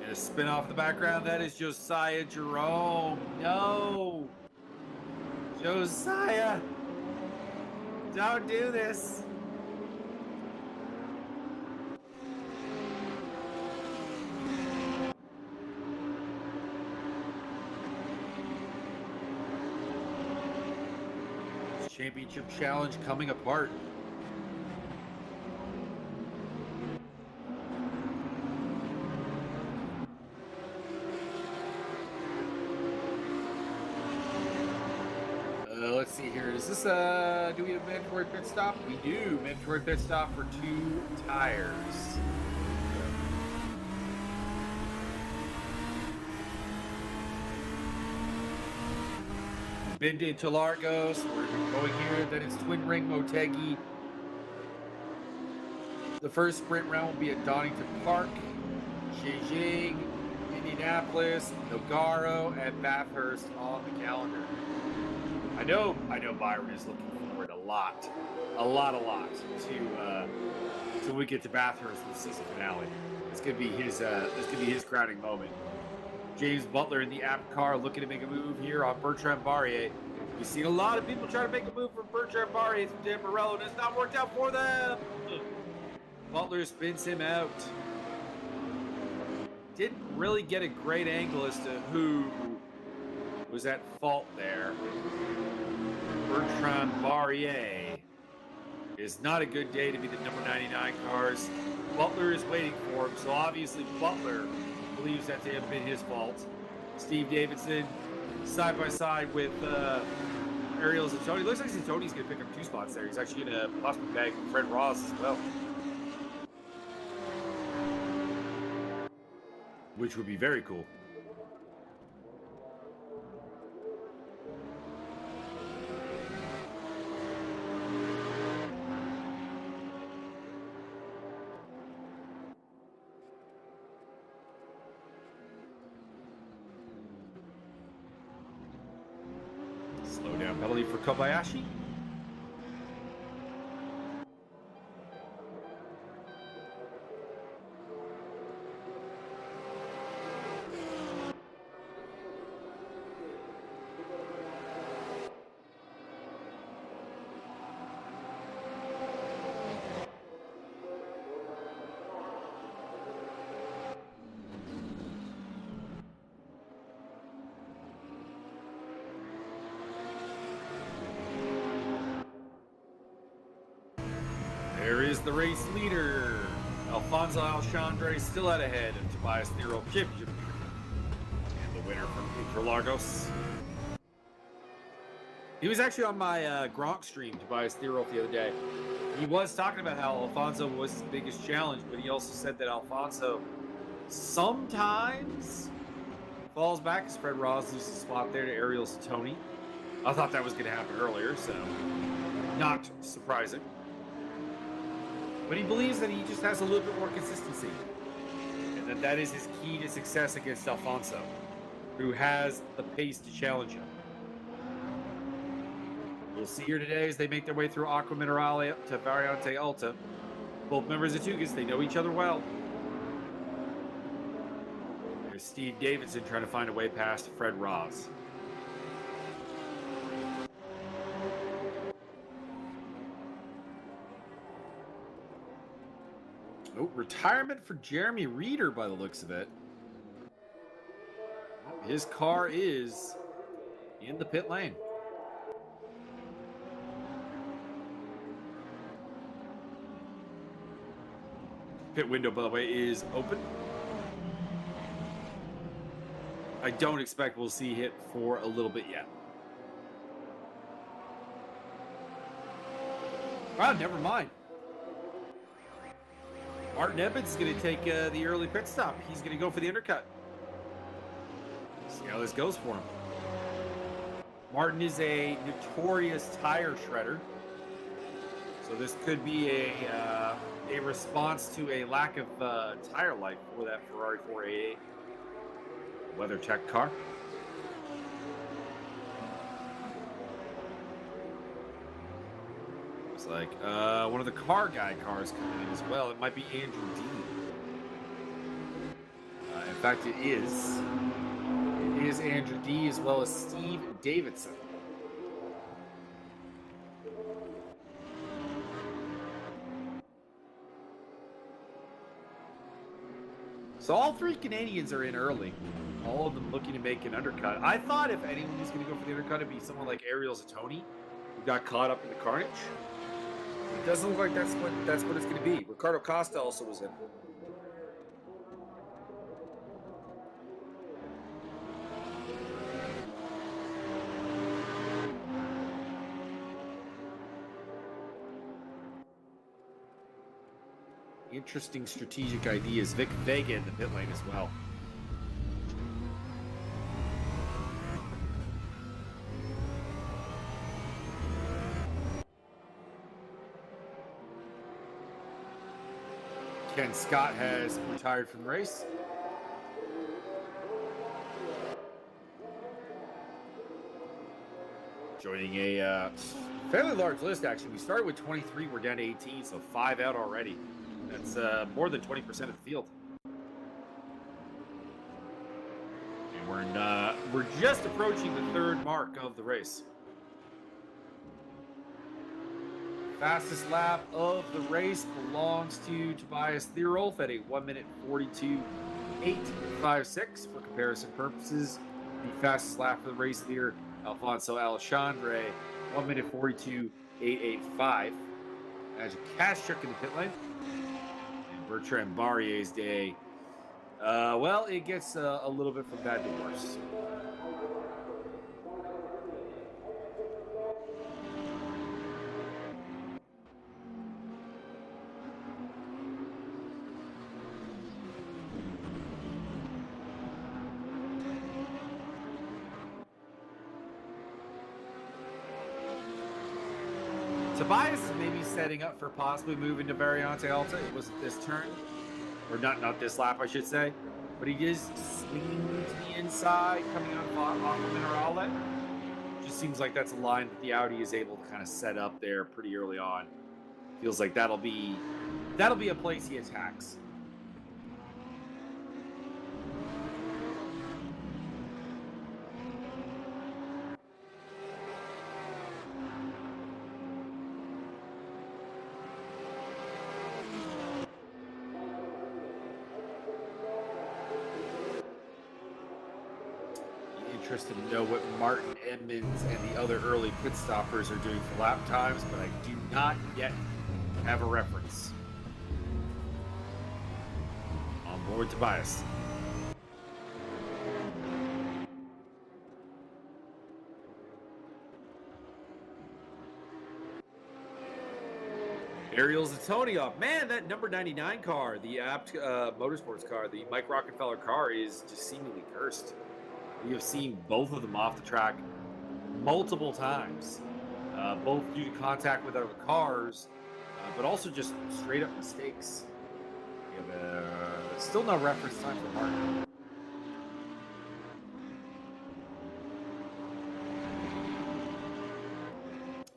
And a spin off the background, that is Josiah Jerome. No! Josiah! Don't do this! Championship challenge coming apart. Let's see here. Is this do we have a mandatory pit stop? We do. Mandatory pit stop for 2 tires. Bindi to Largos. We're going here. Then it's Twin Ring Motegi. The first sprint round will be at Donington Park, Beijing, Indianapolis, Nogaro, and Bathurst on the calendar. I know Byron is looking forward a lot to we get to Bathurst for the season finale. It's gonna be his crowning moment. James Butler in the app car looking to make a move here on Bertrand Barrier. We've seen a lot of people try to make a move for Bertrand Barrier through Dan Morello, and it's not worked out for them. Butler spins him out. Didn't really get a great angle as to who was at fault there. Bertrand Barrier is not a good day to be the number 99 cars. Butler is waiting for him, so obviously Butler believes that to have been his fault. Steve Davidson side by side with Ariel Zatoni. Looks like Zatoni's going to pick up 2 spots there. He's actually going to possibly bag Fred Ross as well, which would be very cool. Slow down penalty for Kobayashi. There is the race leader. Alfonso Alchandre still out ahead of Tobias Nero Championship. And the winner from Interlagos. He was actually on my Gronk stream, Tobias Nero, the other day. He was talking about how Alfonso was his biggest challenge, but he also said that Alfonso sometimes falls back as Fred Ross loses a spot there to Ariel Zatoni. I thought that was going to happen earlier, so not surprising. But he believes that he just has a little bit more consistency. And that is his key to success against Alfonso, who has the pace to challenge him. We'll see here today as they make their way through Aqua Minerale to Variante Alta. Both members of Tugas, they know each other well. There's Steve Davidson trying to find a way past Fred Ross. Oh, retirement for Jeremy Reeder by the looks of it. His car is in the pit lane. Pit window, by the way, is open. I don't expect we'll see it for a little bit yet. Wow, never mind. Martin Evans is going to take the early pit stop. He's going to go for the undercut. See how this goes for him. Martin is a notorious tire shredder. So this could be a response to a lack of tire life for that Ferrari 488 WeatherTech car. Looks like one of the car guy cars coming in as well. It might be Andrew D. In fact, it is. It is Andrew D as well as Steve Davidson. So all three Canadians are in early. All of them looking to make an undercut. I thought if anyone was going to go for the undercut, it'd be someone like Ariel Zatoni, who got caught up in the carnage. It doesn't look like that's what it's going to be. Ricardo Costa also was in. Interesting strategic ideas. Vic Vega in the pit lane as well. Ken Scott has retired from the race. Joining a fairly large list, actually. We started with 23, we're down to 18, so 5 out already. That's more than 20% of the field. We're just approaching the third mark of the race. Fastest lap of the race belongs to Tobias Thierolf at a 1:42.856. For comparison purposes, the fastest lap of the race leader, Alfonso Alexandre, 1:42.885. As Kashchuk in the pit lane. And Bertrand Barrier's day, well, it gets a little bit from bad to worse. Tobias is maybe setting up for possibly moving to Variante Alta. It wasn't this turn, or not this lap, I should say. But he is swinging to the inside, coming off of Minerale. Just seems like that's a line that the Audi is able to kind of set up there pretty early on. Feels like that'll be a place he attacks. Interested to know what Martin Edmonds and the other early pit stoppers are doing for lap times, but I do not yet have a reference. On board Tobias. Ariel Zatoniov. Man, that number 99 car, the Apt Motorsports car, the Mike Rockefeller car, is just seemingly cursed. We have seen both of them off the track multiple times, both due to contact with other cars, but also just straight up mistakes. We have still no reference time for Martin.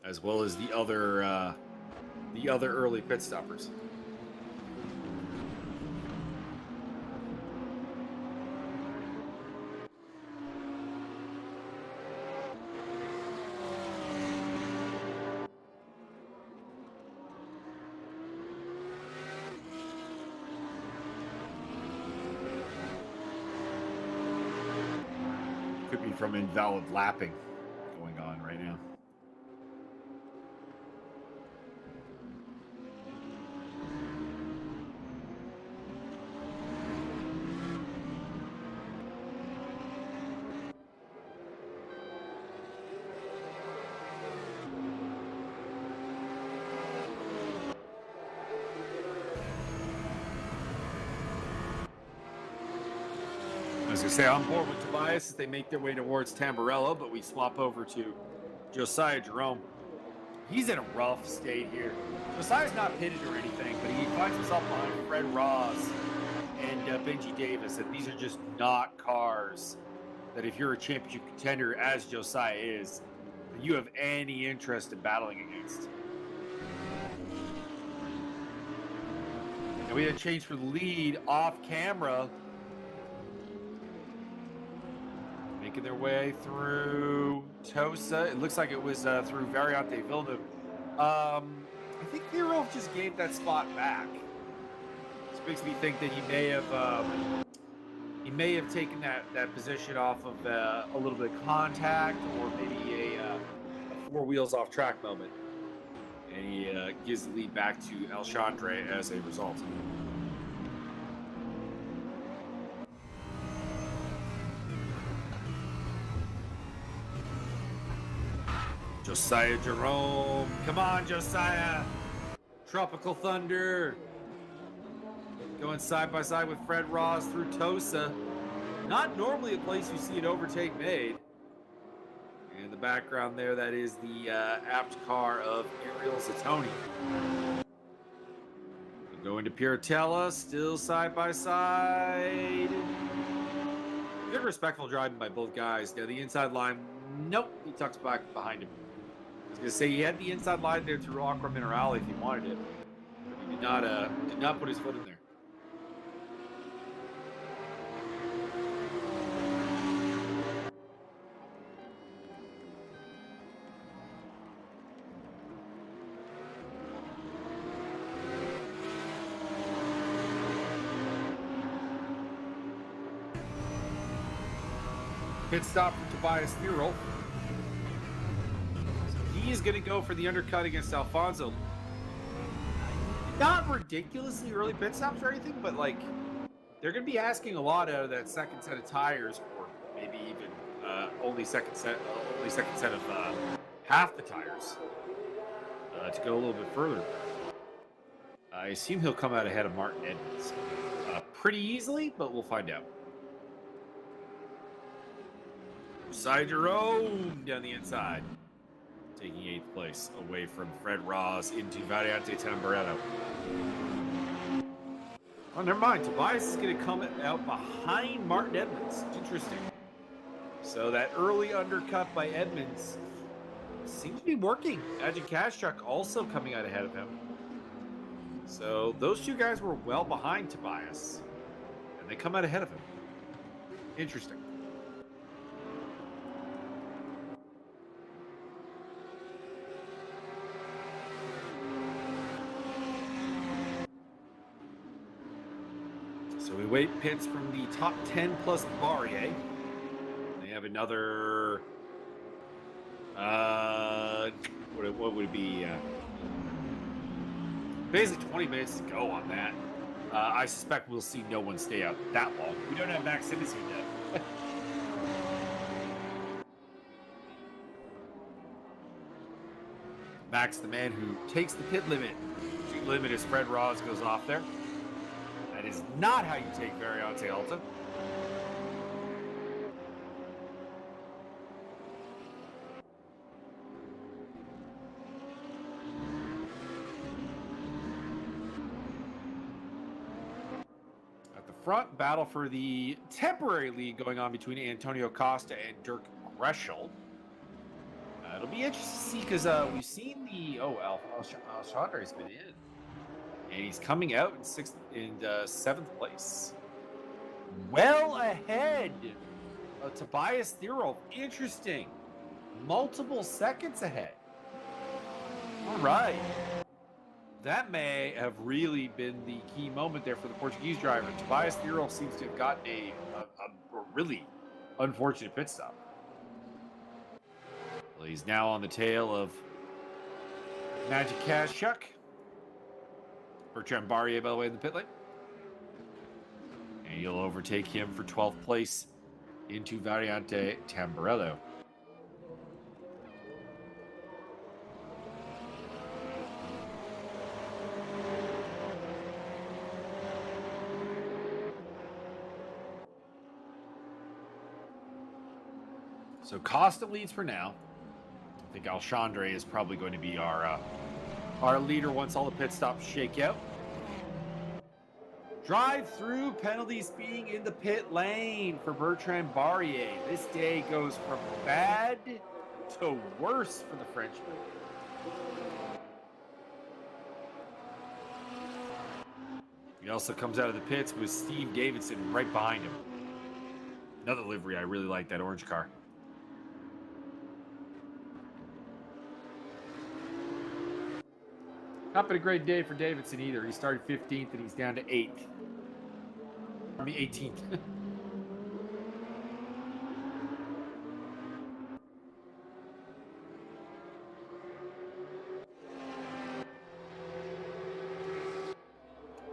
As well as the other early pit stoppers. Could be from invalid lapping going on right now. As I say, on board with Tobias as they make their way towards Tamburello, but we swap over to Josiah Jerome. He's in a rough state here. Josiah's not pitted or anything, but he finds himself behind Fred Ross and Benji Davis, and these are just not cars that if you're a championship contender, as Josiah is, that you have any interest in battling against. And we had a change for the lead off camera. Making their way through Tosa. It looks like it was through Variante Villeneuve. I think Thierolf just gave that spot back. This makes me think that he may have taken that position off of a little bit of contact, or maybe a four wheels off track moment. And he gives the lead back to Alexandre as a result. Josiah Jerome. Come on, Josiah. Tropical Thunder. Going side by side with Fred Ross through Tosa. Not normally a place you see an overtake made. In the background there, that is the apt car of Ariel Zatoni. Going to Piratella, still side by side. Good respectful driving by both guys. Now the inside line, nope, he tucks back behind him. I was going to say he had the inside line there through Aqua Minerale if he wanted it. But he did not put his foot in there. pit stop from Tobias Thierolf. So he is going to go for the undercut against Alfonso. Not ridiculously early pit stops or anything, but like they're going to be asking a lot out of that second set of tires, or maybe even only second set of half the tires to go a little bit further. I assume he'll come out ahead of Martin Edmonds pretty easily, but we'll find out. Side Jerome down the inside, taking 8th place away from Fred Ross into Variante Tamburello. Oh, never mind. Tobias is going to come out behind Martin Edmonds. Interesting. So that early undercut by Edmonds seems to be working. Magic Cash Truck also coming out ahead of him. So those two guys were well behind Tobias, and they come out ahead of him. Interesting. So we wait pits from the top 10 plus Barrier. They have another, what would it be? Basically 20 minutes to go on that. I suspect we'll see no one stay out that long. We don't have Max Simmons yet. Max, the man who takes the pit limit. Pit limit as Fred Ross goes off there. That is not how you take Variante Alta. Front battle for the temporary lead going on between Antonio Costa and Dirk Greschel. It'll be interesting to see because we've seen the Alchandra's been in, and he's coming out in 7th place, well ahead of Tobias Thierolf. Interesting, multiple seconds ahead. All right. That may have really been the key moment there for the Portuguese driver. Tobias Thierolf seems to have gotten a really unfortunate pit stop. Well, he's now on the tail of Magic Cash Chuck. Bertrand Barrier, by the way, in the pit lane. And he'll overtake him for 12th place into Variante Tamburello. So Costa leads for now. I think Alchandre is probably going to be our leader once all the pit stops shake out. Drive-through penalties being in the pit lane for Bertrand Barrier. This day goes from bad to worse for the Frenchman. He also comes out of the pits with Steve Davidson right behind him. Another livery. I really like that orange car. Not been a great day for Davidson either. He started 15th and he's down to 8th. I mean 18th.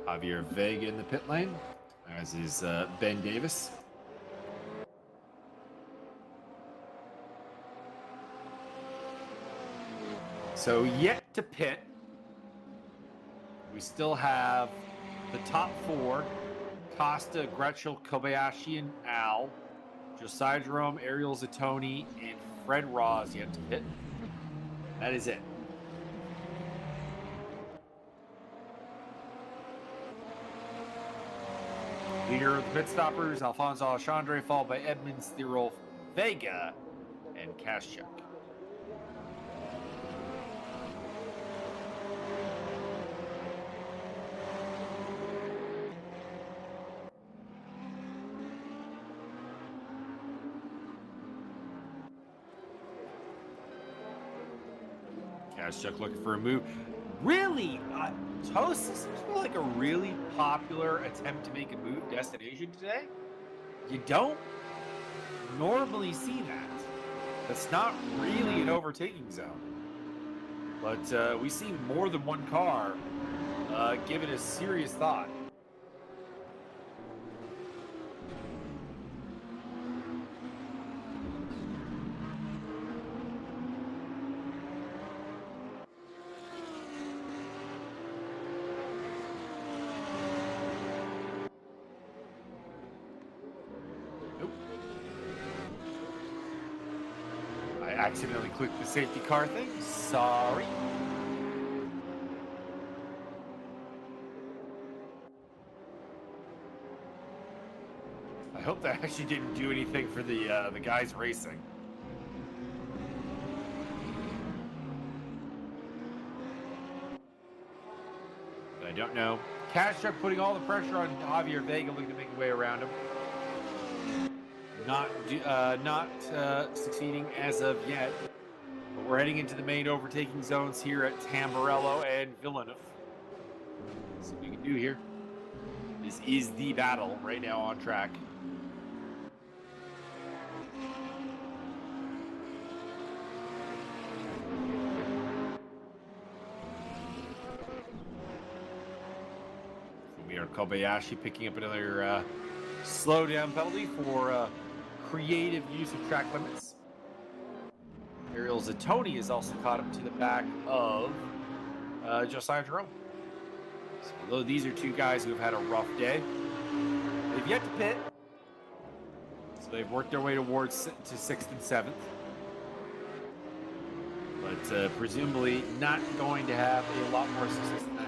Javier Vega in the pit lane, as is Ben Davis. So yet to pit. We still have the top 4, Costa, Greschel, Kobayashi, and Al, Josiah Jerome, Ariel Zatoni, and Fred Ross yet to pit. That is it. Leader of the pit stoppers, Alfonso Alchandre, followed by Edmonds, Thierolf, Vega, and Kaschuk. Kaschuk looking for a move. Really, Toast seems like a really popular attempt to make a move destination today. You don't normally see that. That's not really an overtaking zone. But we see more than one car give it a serious thought. I accidentally clicked the safety car thing. Sorry. I hope that actually didn't do anything for the guys racing. But I don't know. Cash Truck putting all the pressure on Javier Vega, looking to make a way around him. Not succeeding as of yet. But we're heading into the main overtaking zones here at Tamburello and Villeneuve. Let's see what we can do here. This is the battle right now on track. Kobayashi picking up another slowdown penalty for creative use of track limits. Ariel Zatoni is also caught up to the back of Josiah Jerome. So although these are two guys who have had a rough day, they've yet to pit. So they've worked their way towards to 6th and 7th. But presumably not going to have a lot more success than that.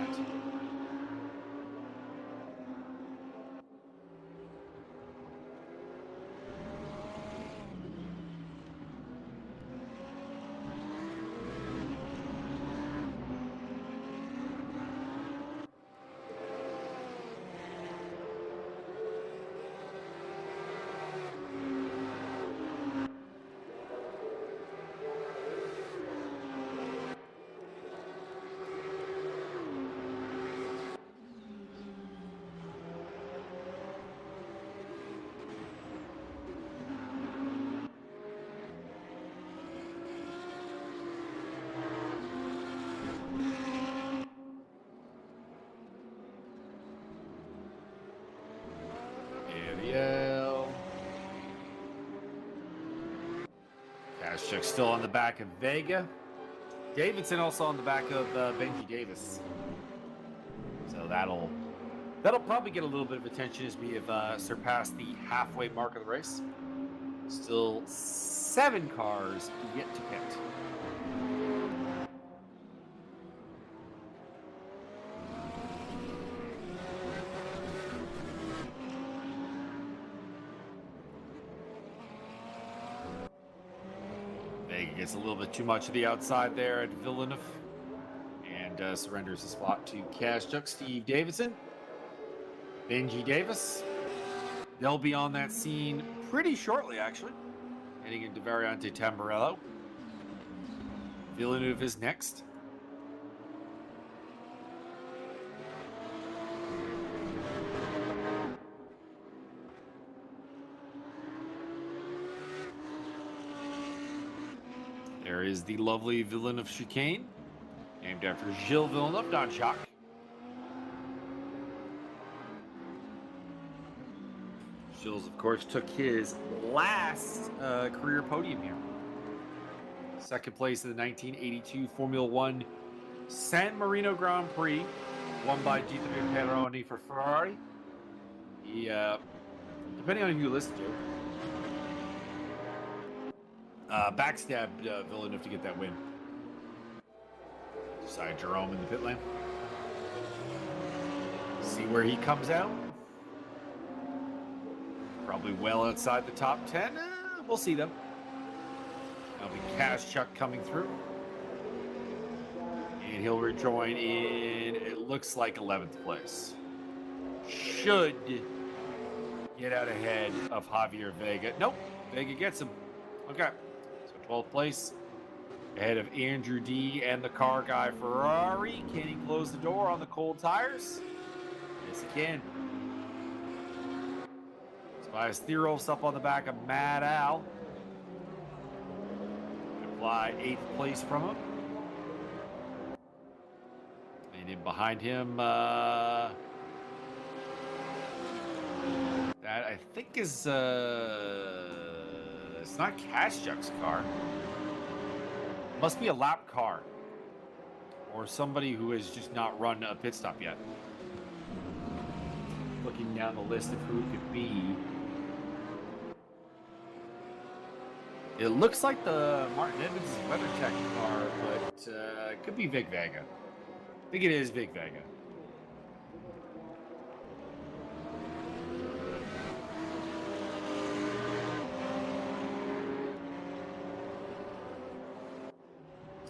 Kashchuk still on the back of Vega. Davidson also on the back of Benji Davis. So that'll probably get a little bit of attention as we have surpassed the halfway mark of the race. Still 7 cars yet to pit. Gets a little bit too much of the outside there at Villeneuve and surrenders the spot to Kashchuk. Steve Davidson, Benji Davis. They'll be on that scene pretty shortly, actually. Heading into Variante Tamburello. Villeneuve is next. There is the lovely Villeneuve chicane, named after Gilles Villeneuve, not Jacques. Gilles, of course, took his last career podium here. Second place in the 1982 Formula One San Marino Grand Prix, won by Giuseppe Peroni for Ferrari. He, depending on who you listen to, backstabbed Villeneuve to get that win. Josiah Jerome in the pit lane. See where he comes out. Probably well outside the top 10. We'll see them. That'll be Kashchuk coming through. And he'll rejoin in, it looks like 11th place. Should get out ahead of Javier Vega. Nope, Vega gets him. Okay. 12th place, ahead of Andrew D and the car guy Ferrari. Can he close the door on the cold tires? Yes, he can. Tobias Theros up on the back of Mad Al. Apply 8th place from him. And in behind him, that I think is, it's not Kashchuk's car. Must be a lap car. Or somebody who has just not run a pit stop yet. Looking down the list of who it could be. It looks like the Martin Evans WeatherTech car, but it could be Vic Vega. I think it is Vic Vega.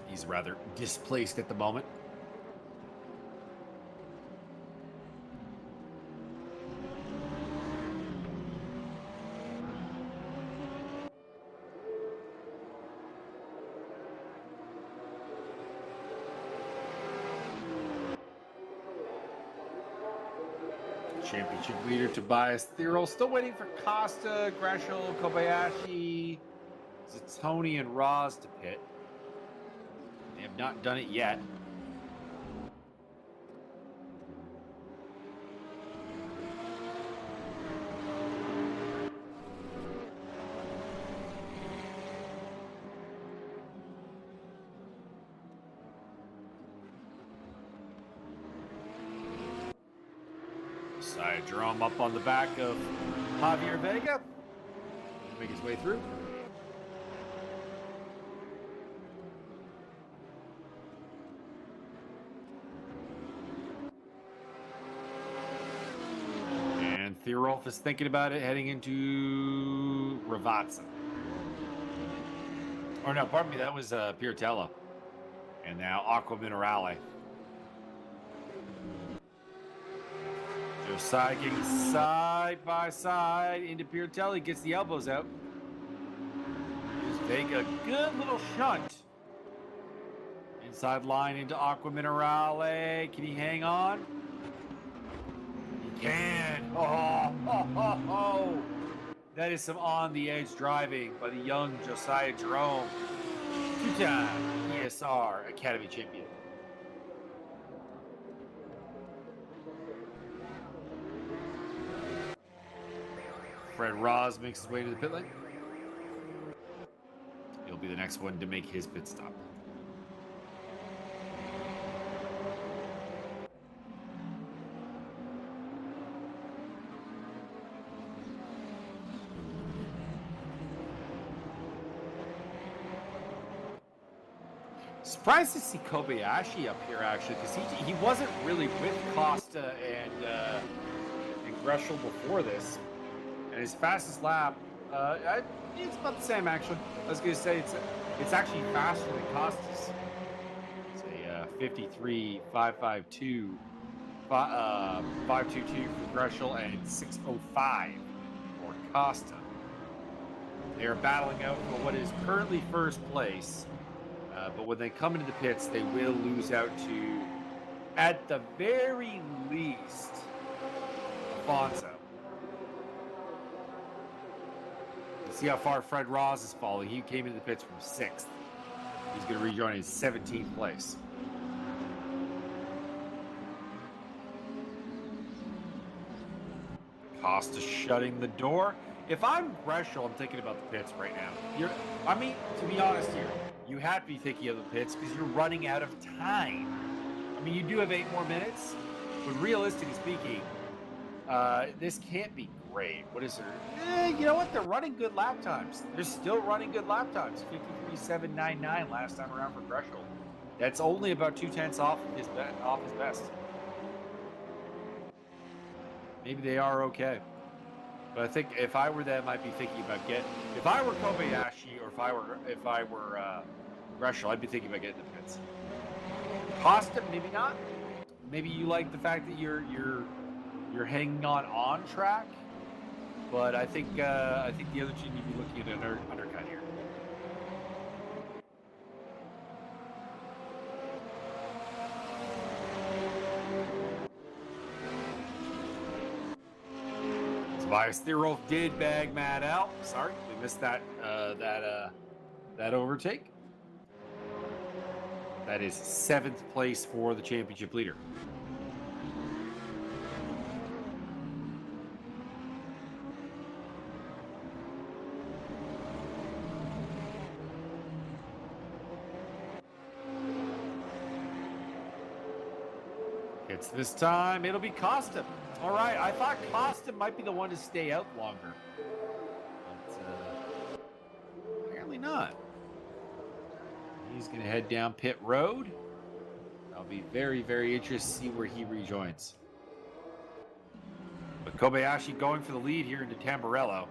He's rather displaced at the moment. Championship leader Tobias Theros still waiting for Costa, Greshel, Kobayashi, Zatoni, and Roz to pit. They have not done it yet. Side Jerome up on the back of Javier Vega. Make his way through. And Theorolf is thinking about it, heading into Ravazza. Or no, pardon me, that was Piratella. And now Aqua Minerale. Josiah getting side by side into Piratella. Gets the elbows out. Gives Vega a good little shunt. Inside line into Aqua Minerale. Can he hang on? He can. Oh. That is some on-the-edge driving by the young Josiah Jerome. Two-time ESR Academy champion. Fred Roz makes his way to the pit lane. He'll be the next one to make his pit stop. Surprised to see Kobayashi up here, actually, because he wasn't really with Costa and Greshel before this. And his fastest lap, it's about the same, actually. I was going to say it's actually faster than Costa's. It's a 53.552, 522 for Greshel, and 6:05 for Costa. They are battling out for what is currently first place. But when they come into the pits, they will lose out to, at the very least, Alfonso. See how far Fred Roz is falling. He came into the pits from 6th. He's going to rejoin his 17th place. Costa shutting the door. If I'm Greshel, I'm thinking about the pits right now. To be honest here, you have to be thinking of the pits because you're running out of time. I mean, you do have 8 more minutes, but realistically speaking, this can't be great. What is there? You know what? They're running good lap times. They're still running good lap times. 53.799 last time around for Greshel. That's only about 0.2 off his best. Maybe they are okay. But I think if I were them, I'd be thinking about if I were Kobayashi or if I were Greshel, I'd be thinking about getting the pits. Costa, maybe not. Maybe you like the fact that you're hanging on track, but I think the other team need to be looking at an undercut here. Tobias Thierolf did bag Matt out. Sorry, we missed that that overtake. That is 7th place for the championship leader. It's this time, it'll be Costa. All right, I thought Costa might be the one to stay out longer. But apparently not. He's going to head down pit road. I'll be very, very interested to see where he rejoins. But Kobayashi going for the lead here into Tamburello.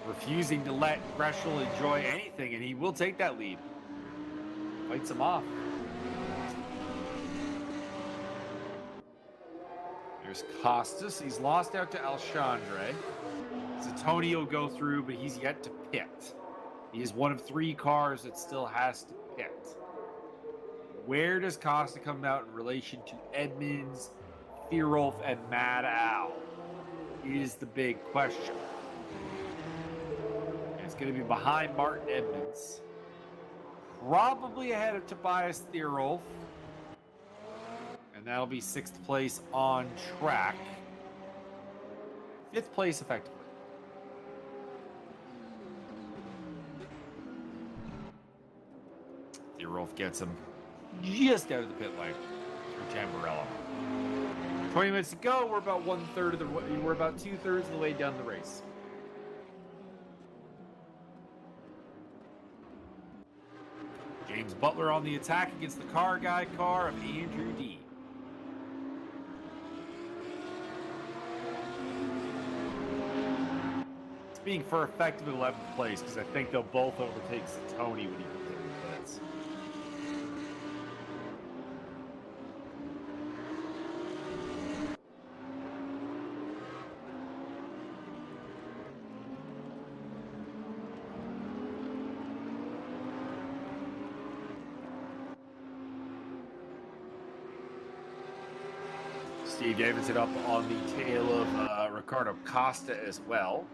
Refusing to let Greshel enjoy anything, and he will take that lead. Fights him off. There's Costas. He's lost out to Alexandre. Zatoni will go through, but he's yet to pit. He is one of 3 cars that still has to pit. Where does Costa come out in relation to Edmonds, Thierolf, and Mad Al? Is the big question. And it's going to be behind Martin Edmonds. Probably ahead of Tobias Thierolf. And that'll be 6th place on track. 5th place effectively. Thierolf gets him just out of the pit lane through Tamburello. 20 minutes to go. We're about 1/3 of the way. We're about 2/3 of the way down the race. James Butler on the attack against the car guy car of Andrew D. Being for effective 11th place because I think they'll both overtake Tony when he comes in the pits. Steve Davidson up on the tail of Ricardo Costa as well.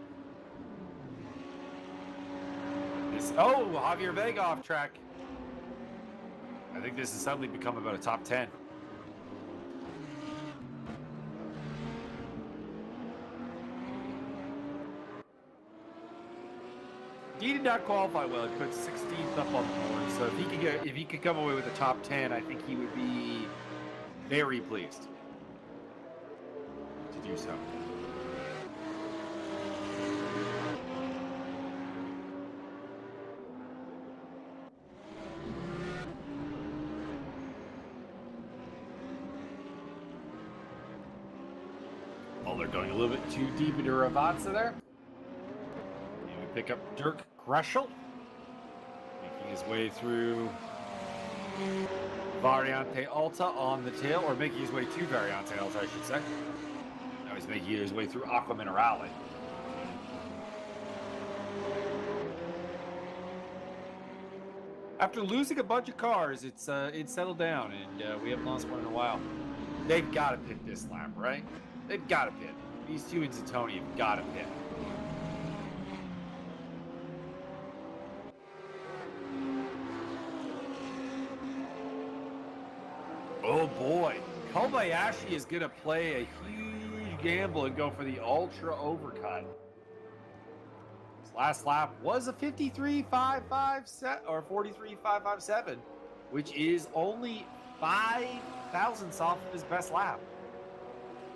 Oh, Javier Vega off track. I think this has suddenly become about a top 10. He did not qualify well. He put 16th up on the board. So if he could come away with a top 10, I think he would be very pleased to do so. They're going a little bit too deep into Ravazza there. And we pick up Dirk Greshel, making his way through Variante Alta on the tail, or making his way to Variante Alta, I should say. Now he's making his way through Aqua Minerale. After losing a bunch of cars, it's settled down, and we haven't lost one in a while. They've got to pick this lap, right? They've got to pit. These two in Zatoni have got to pit. Oh boy. Kobayashi is going to play a huge gamble and go for the ultra overcut. His last lap was a 53.557 or 43.557, which is only 5 thousandths off of his best lap.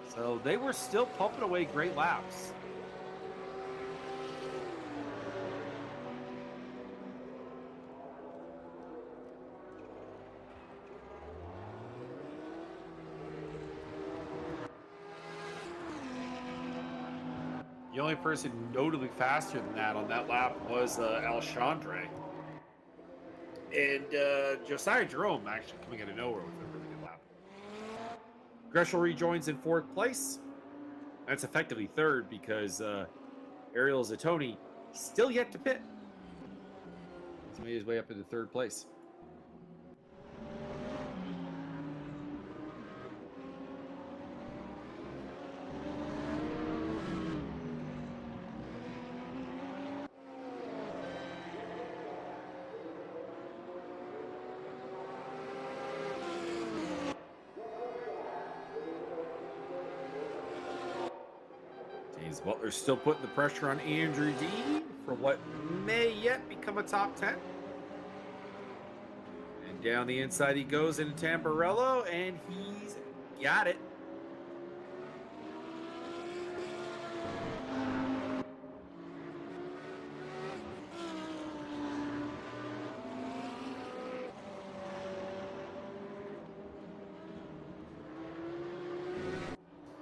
So they were still pumping away great laps. The only person notably faster than that on that lap was Alexandre. And Josiah Jerome actually coming out of nowhere with a really good lap. Greshel rejoins in 4th place. That's effectively 3rd because Ariel Zatoni still yet to pit. He's made his way up into 3rd place. As Butler's still putting the pressure on Andrew D for what may yet become a top 10. And down the inside he goes into Tamburello, and he's got it.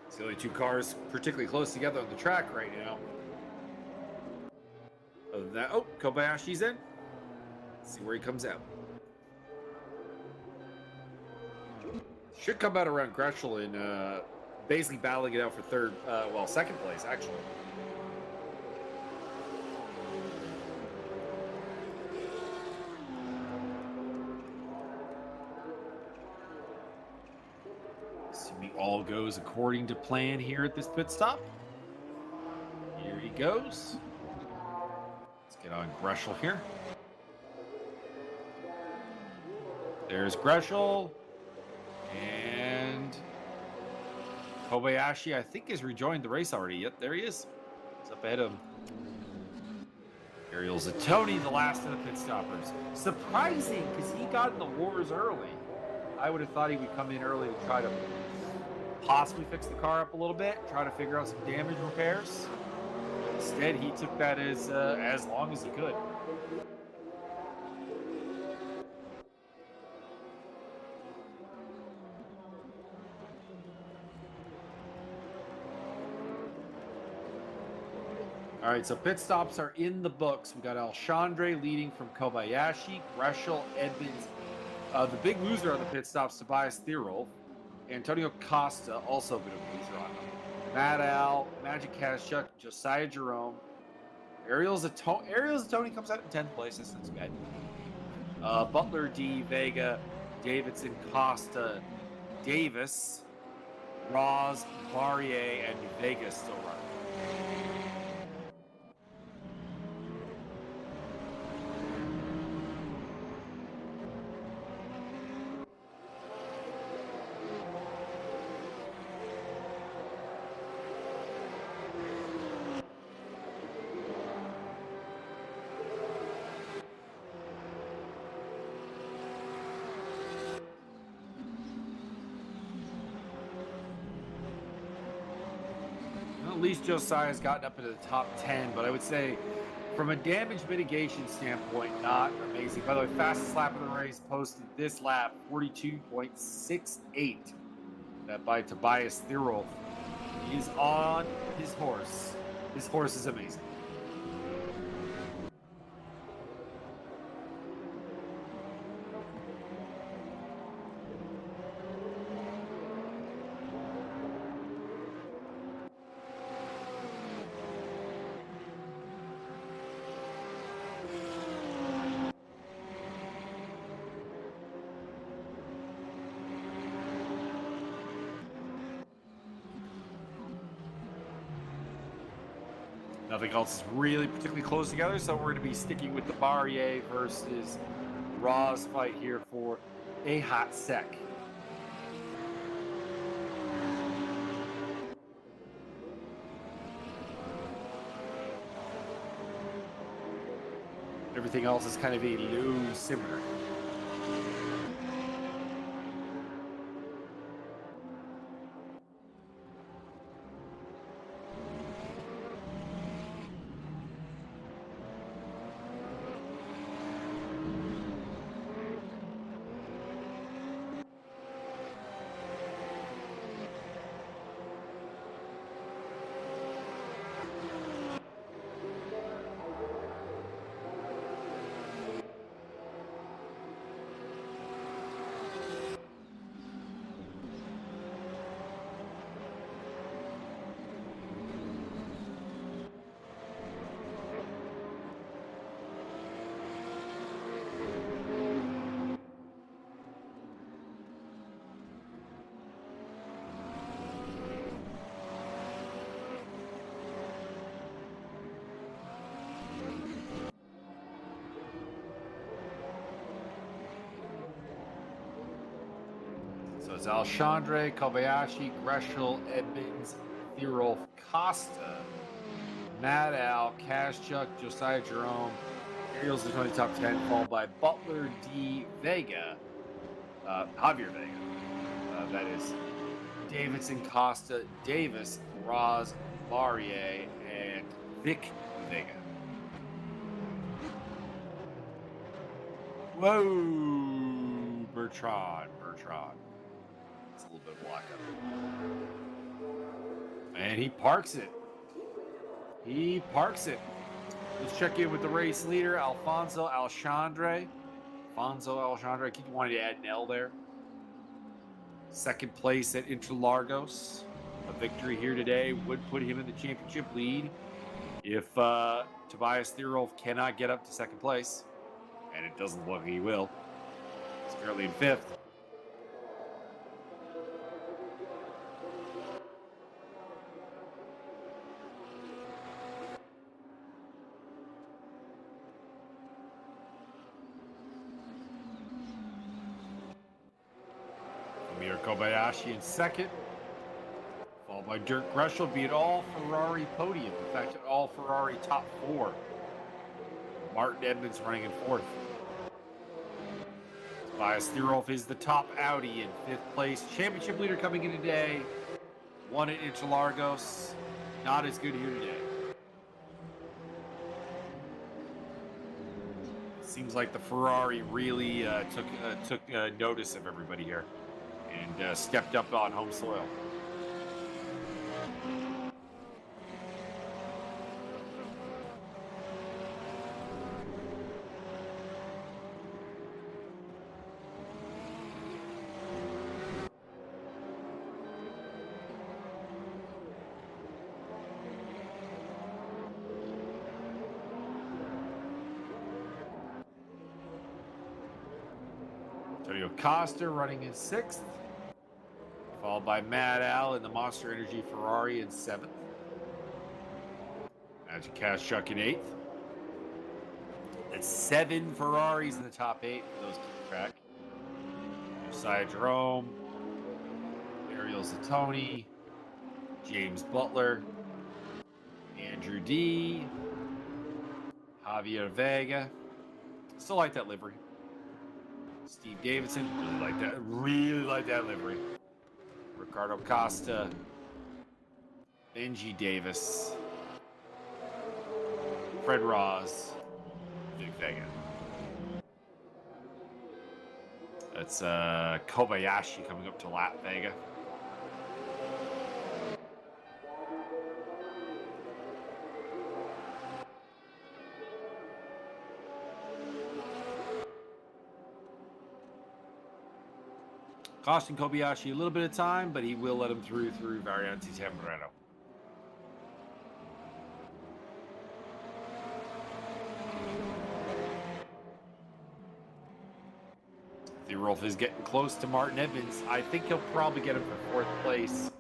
It's the only two cars particularly close together on the track right now. Other than that, oh, Kobayashi's in. Let's see where he comes out. Should come out around Greshel and basically battling it out for second place, actually. Assuming all goes according to plan here at this pit stop. Here he goes. Let's get on Greshel here. There's Greshel. And Kobayashi, I think, has rejoined the race already. Yep, there he is. He's up ahead of him. Ariel Zatoni, the last of the pit stoppers. Surprising, because he got in the wars early. I would have thought he would come in early to try to possibly fix the car up a little bit, try to figure out some damage repairs. Instead, he took that as long as he could. All right, so pit stops are in the books. We got Alexandre leading from Kobayashi, Greshel, Edmonds. The big loser on the pit stops, Tobias Thierolf. Antonio Costa, also a bit of a loser on them. Matt Al, Magic Kashuk, Josiah Jerome. Ariel Zatoni comes out in 10th place. That's not too bad. Butler, D, Vega, Davidson, Costa, Davis, Roz, Barrier, and Vega still running. At least Josiah's gotten up into the top 10, but I would say from a damage mitigation standpoint, not amazing. By the way, fastest lap of the race posted this lap, 42.68. That by Tobias Thierolf. He's on his horse. His horse is amazing. Nothing else is really particularly close together, so we're going to be sticking with the Barrier versus Roz fight here for a hot sec. Everything else is kind of a low simmer. So it's Alexandre, Kobayashi, Greshel, Edmonds, Thierolf, Costa. Matt Al, Cash Chuck, Josiah Jerome, Ariel's the 20 top 10, followed by Butler D. Vega, Javier Vega, that is Davidson Costa, Davis, Roz, Barrier, and Vic Vega. Whoa, Bertrand. It's a little bit of lockup. And he parks it. Let's check in with the race leader, Alfonso Alexandre. I keep wanting to add an L there. Second place at Interlagos. A victory here today would put him in the championship lead if Tobias Thierolf cannot get up to second place. And it doesn't look like he will. He's currently in fifth. Amir Kobayashi in second, followed by Dirk Greshel, be it all Ferrari podium. In fact, all Ferrari top four. Martin Edmonds running in fourth. Tobias Thierolf is the top Audi in fifth place. Championship leader coming in today. Won at Interlagos. Not as good here today. Seems like the Ferrari really took notice of everybody here and stepped up on home soil. Antonio Costa running in sixth, followed by Matt Al in the Monster Energy Ferrari in seventh. Magic Cash Chuck in eighth. That's 7 Ferraris in the top 8 for those keep track. Josiah Jerome, Ariel Zatoni, James Butler, Andrew D, Javier Vega. Still like that livery. Steve Davidson, really like that livery. Ricardo Costa, Benji Davis, Fred Ross, Vic Vega. That's Kobayashi coming up to lap Vega. Costing Kobayashi a little bit of time, but he will let him through Variante Temprano. Thierolf is getting close to Martin Edmonds. I think he'll probably get him for 4th place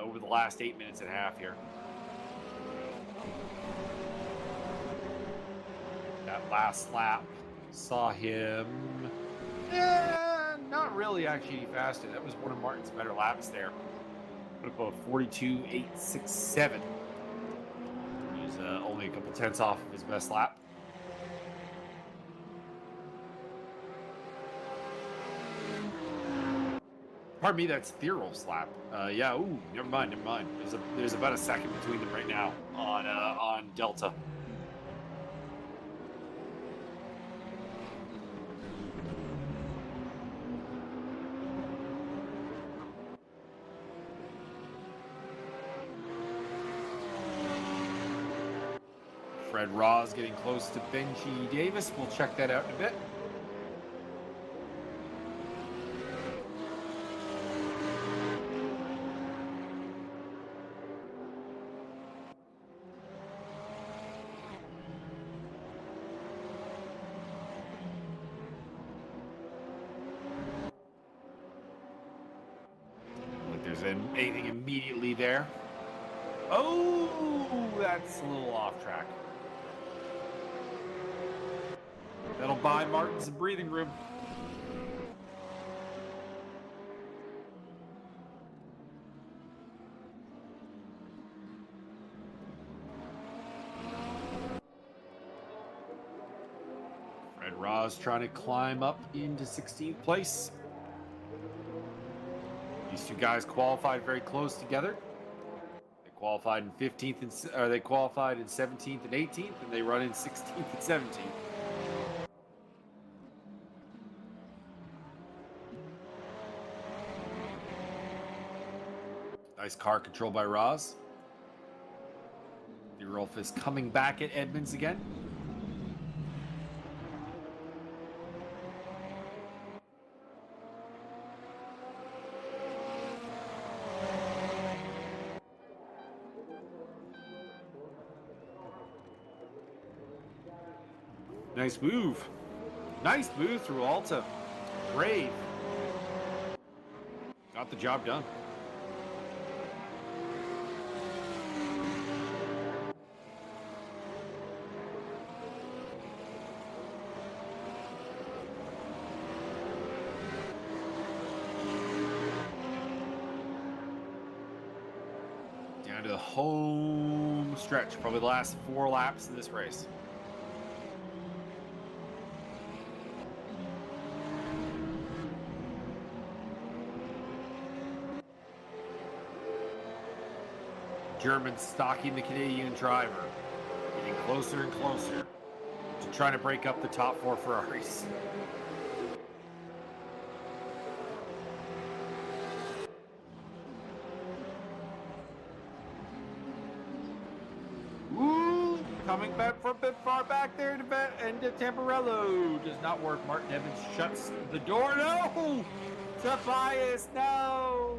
over the last 8 minutes and a half here. That last lap saw him... not really actually any faster. That was one of Martin's better laps there. Put up a 42.867. He's only a couple tenths off of his best lap. Pardon me, that's Thierolf's lap. Yeah, ooh, never mind. There's about a second between them right now on Delta. Fred Ross getting close to Benji Davis. We'll check that out in a bit. Like there's anything immediately there. Oh, that's a little off track. That'll buy Martin some breathing room. Red Roz trying to climb up into 16th place. These two guys qualified very close together. They qualified in 15th and they qualified in 17th and 18th, and they run in 16th and 17th. Nice car control by Roz. The Rolf is coming back at Edmonds again. Nice move. Nice move through Alta. Brave. Got the job done. Down to the home stretch. Probably the last 4 laps in this race. German stalking the Canadian driver, getting closer and closer to trying to break up the top 4 Ferraris. Ooh, coming back from a bit far back there into Tamburello. Does not work. Martin Evans shuts the door. No! Tobias, no!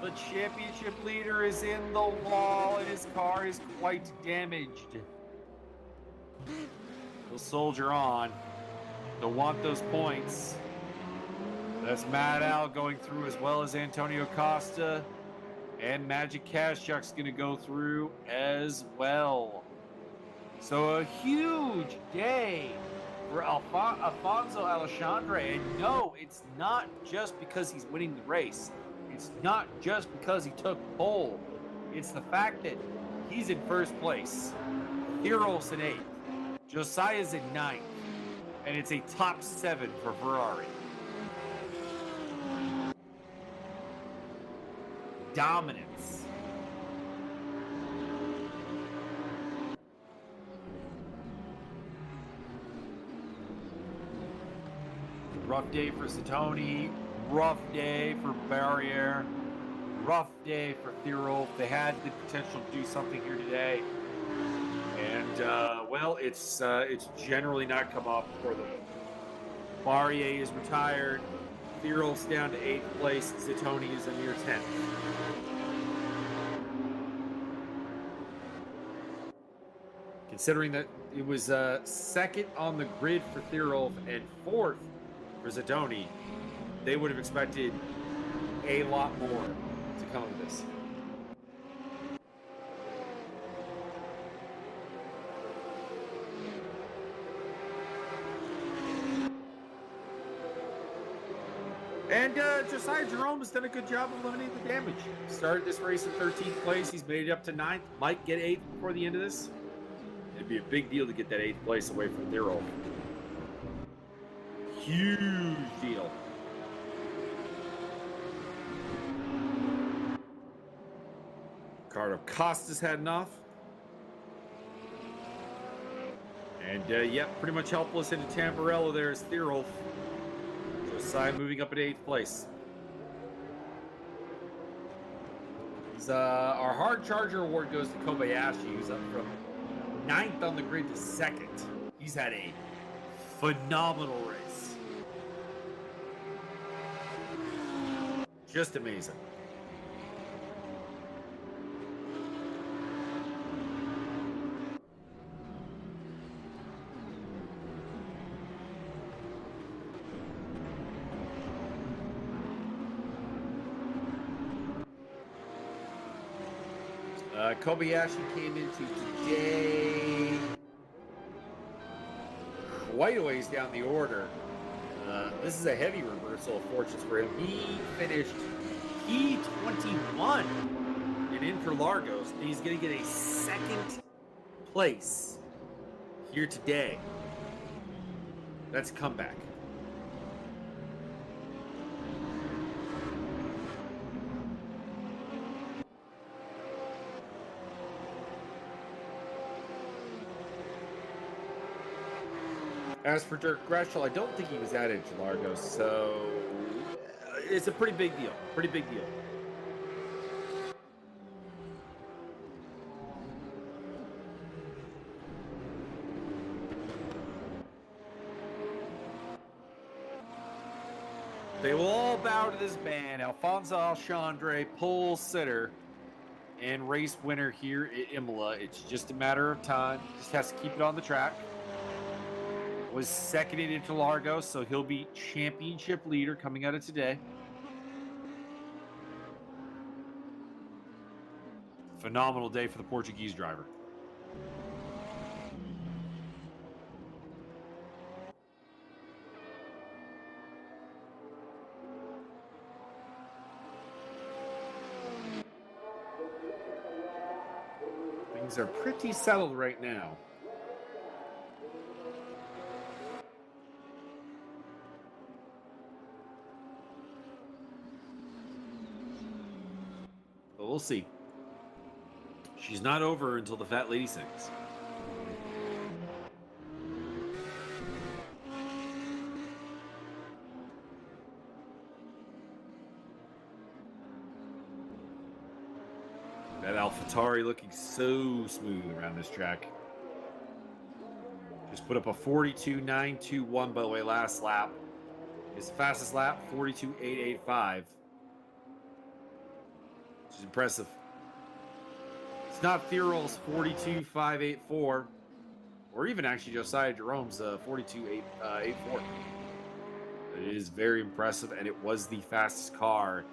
The championship leader is in the wall and his car is quite damaged. He'll soldier on. They'll want those points. That's Mad Al going through, as well as Antonio Costa. And Magic Kashchuk's going to go through as well. So a huge day for Alfonso Alexandre. And no, it's not just because he's winning the race. It's not just because he took pole. It's the fact that he's in first place. Heroes in 8th. Josiah's in 9th. And it's a top 7 for Ferrari. Dominance. Rough day for Satoni. Rough day for Barrier. Rough day for Thirolf. They had the potential to do something here today. And, well, it's generally not come up for them. Barrier is retired. Thirolf's down to 8th place. Zatoni is a mere 10th. Considering that it was second on the grid for Thirolf and 4th for Zatoni, they would have expected a lot more to come of this. And Josiah Jerome has done a good job of limiting the damage. Started this race in 13th place. He's made it up to 9th. Might get 8th before the end of this. It'd be a big deal to get that 8th place away from Thirolf. Huge deal. Ricardo Costa's had enough. And, yep, pretty much helpless into Tamburello there is Thirolf. Josiah moving up at 8th place. Our Hard Charger award goes to Kobayashi, who's up from 9th on the grid to 2nd. He's had a phenomenal race. Just amazing. Kobayashi came into today quite a ways down the order. This is a heavy reversal of fortunes for him. He finished P21 in Interlagos, and he's going to get a 2nd place here today. That's comeback. As for Dirk Greshel, I don't think he was at Largo, so it's a pretty big deal. Pretty big deal. They will all bow to this man, Alfonso Alexandre, pole sitter and race winner here at Imola. It's just a matter of time. Just has to keep it on the track. Was second at Interlargo, so he'll be championship leader coming out of today. Phenomenal day for the Portuguese driver. Things are pretty settled right now. But we'll see. She's not over until the fat lady sings. That AlphaTauri looking so smooth around this track. Just put up a 42.921, by the way, last lap. His fastest lap, 42.885. Which is impressive. It's not Thirol's 42.584, or even actually Josiah Jerome's 42.884. It is very impressive, and it was the fastest car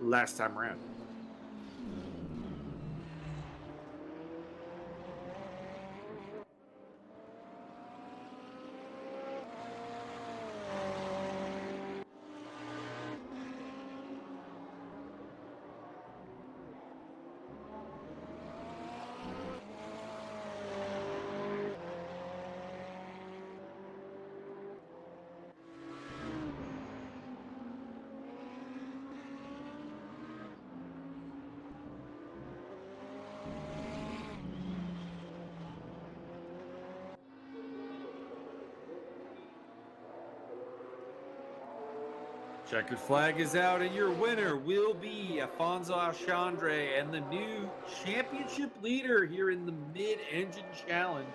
last time around. Checkered flag is out, and your winner will be Alfonso Alexandre and the new championship leader here in the mid-engine challenge.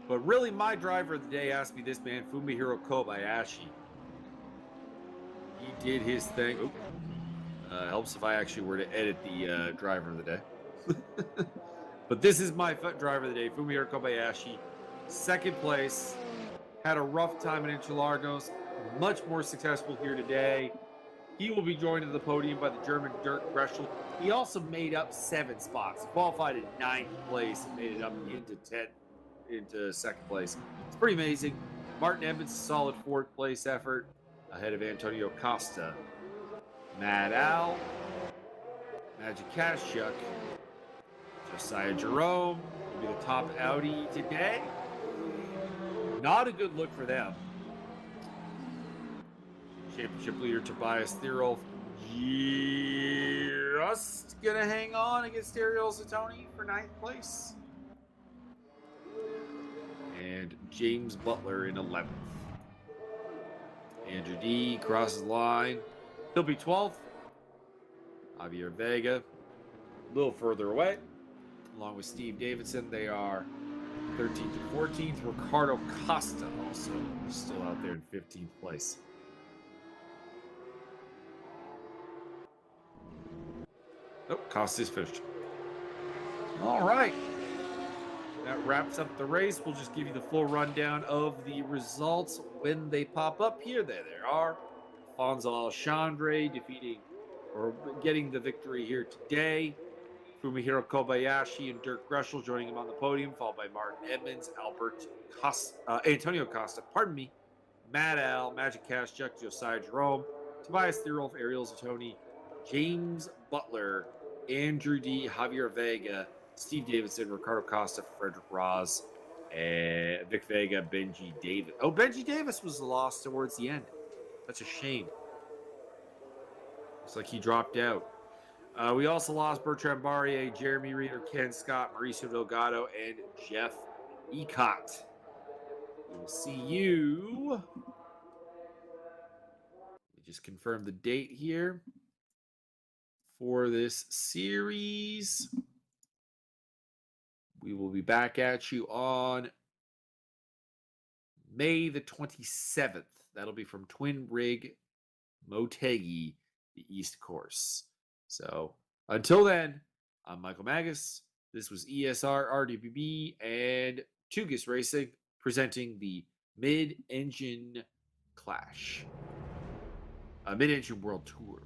But really, my driver of the day has to be this man, Fumihiro Kobayashi. He did his thing. Helps if I actually were to edit the driver of the day. But this is my driver of the day, Fumihiro Kobayashi. Second place. Had a rough time at Interlagos. Much more successful here today. He will be joined to the podium by the German Dirk Greshel. He also made up 7 spots. Qualified in 9th place and made it up into 2nd place. It's pretty amazing. Martin Edmonds, solid 4th place effort ahead of Antonio Costa. Mad Al, Magic Kashuk, Josiah Jerome will be the top Audi today. Not a good look for them. Championship leader Tobias Thirol just gonna hang on against Ariel Zatoni for 9th place. And James Butler in 11th. Andrew D crosses the line. He'll be 12th. Javier Vega a little further away. Along with Steve Davidson, they are 13th and 14th. Ricardo Costa also still out there in 15th place. Oh, Costa's finished. All right. That wraps up the race. We'll just give you the full rundown of the results when they pop up here. There they are. Alfonso Alexandre getting the victory here today. Fumihiro Kobayashi and Dirk Greshel joining him on the podium, followed by Martin Edmonds, Antonio Costa, Mad Al, Magic Kashuk, Josiah Jerome, Tobias Thirolf, Ariel Zatoni, James Butler, Andrew D, Javier Vega, Steve Davidson, Ricardo Costa, Frederick Ross, And Vic Vega, Benji Davis. Oh, Benji Davis was lost towards the end. That's a shame. Looks like he dropped out. We also lost Bertrand Barrier, Jeremy Reeder, Ken Scott, Mauricio Delgado, and Jeff Ecott. We will see you. Let me just confirm the date here for this series. We will be back at you on May the 27th. That'll be from Twin Rig Motegi, the East Course. So until then, I'm Michael Magus. This was ESR, RWB, and Tugas Racing presenting the Mid-Engine Clash. Mid-Engine World Tour.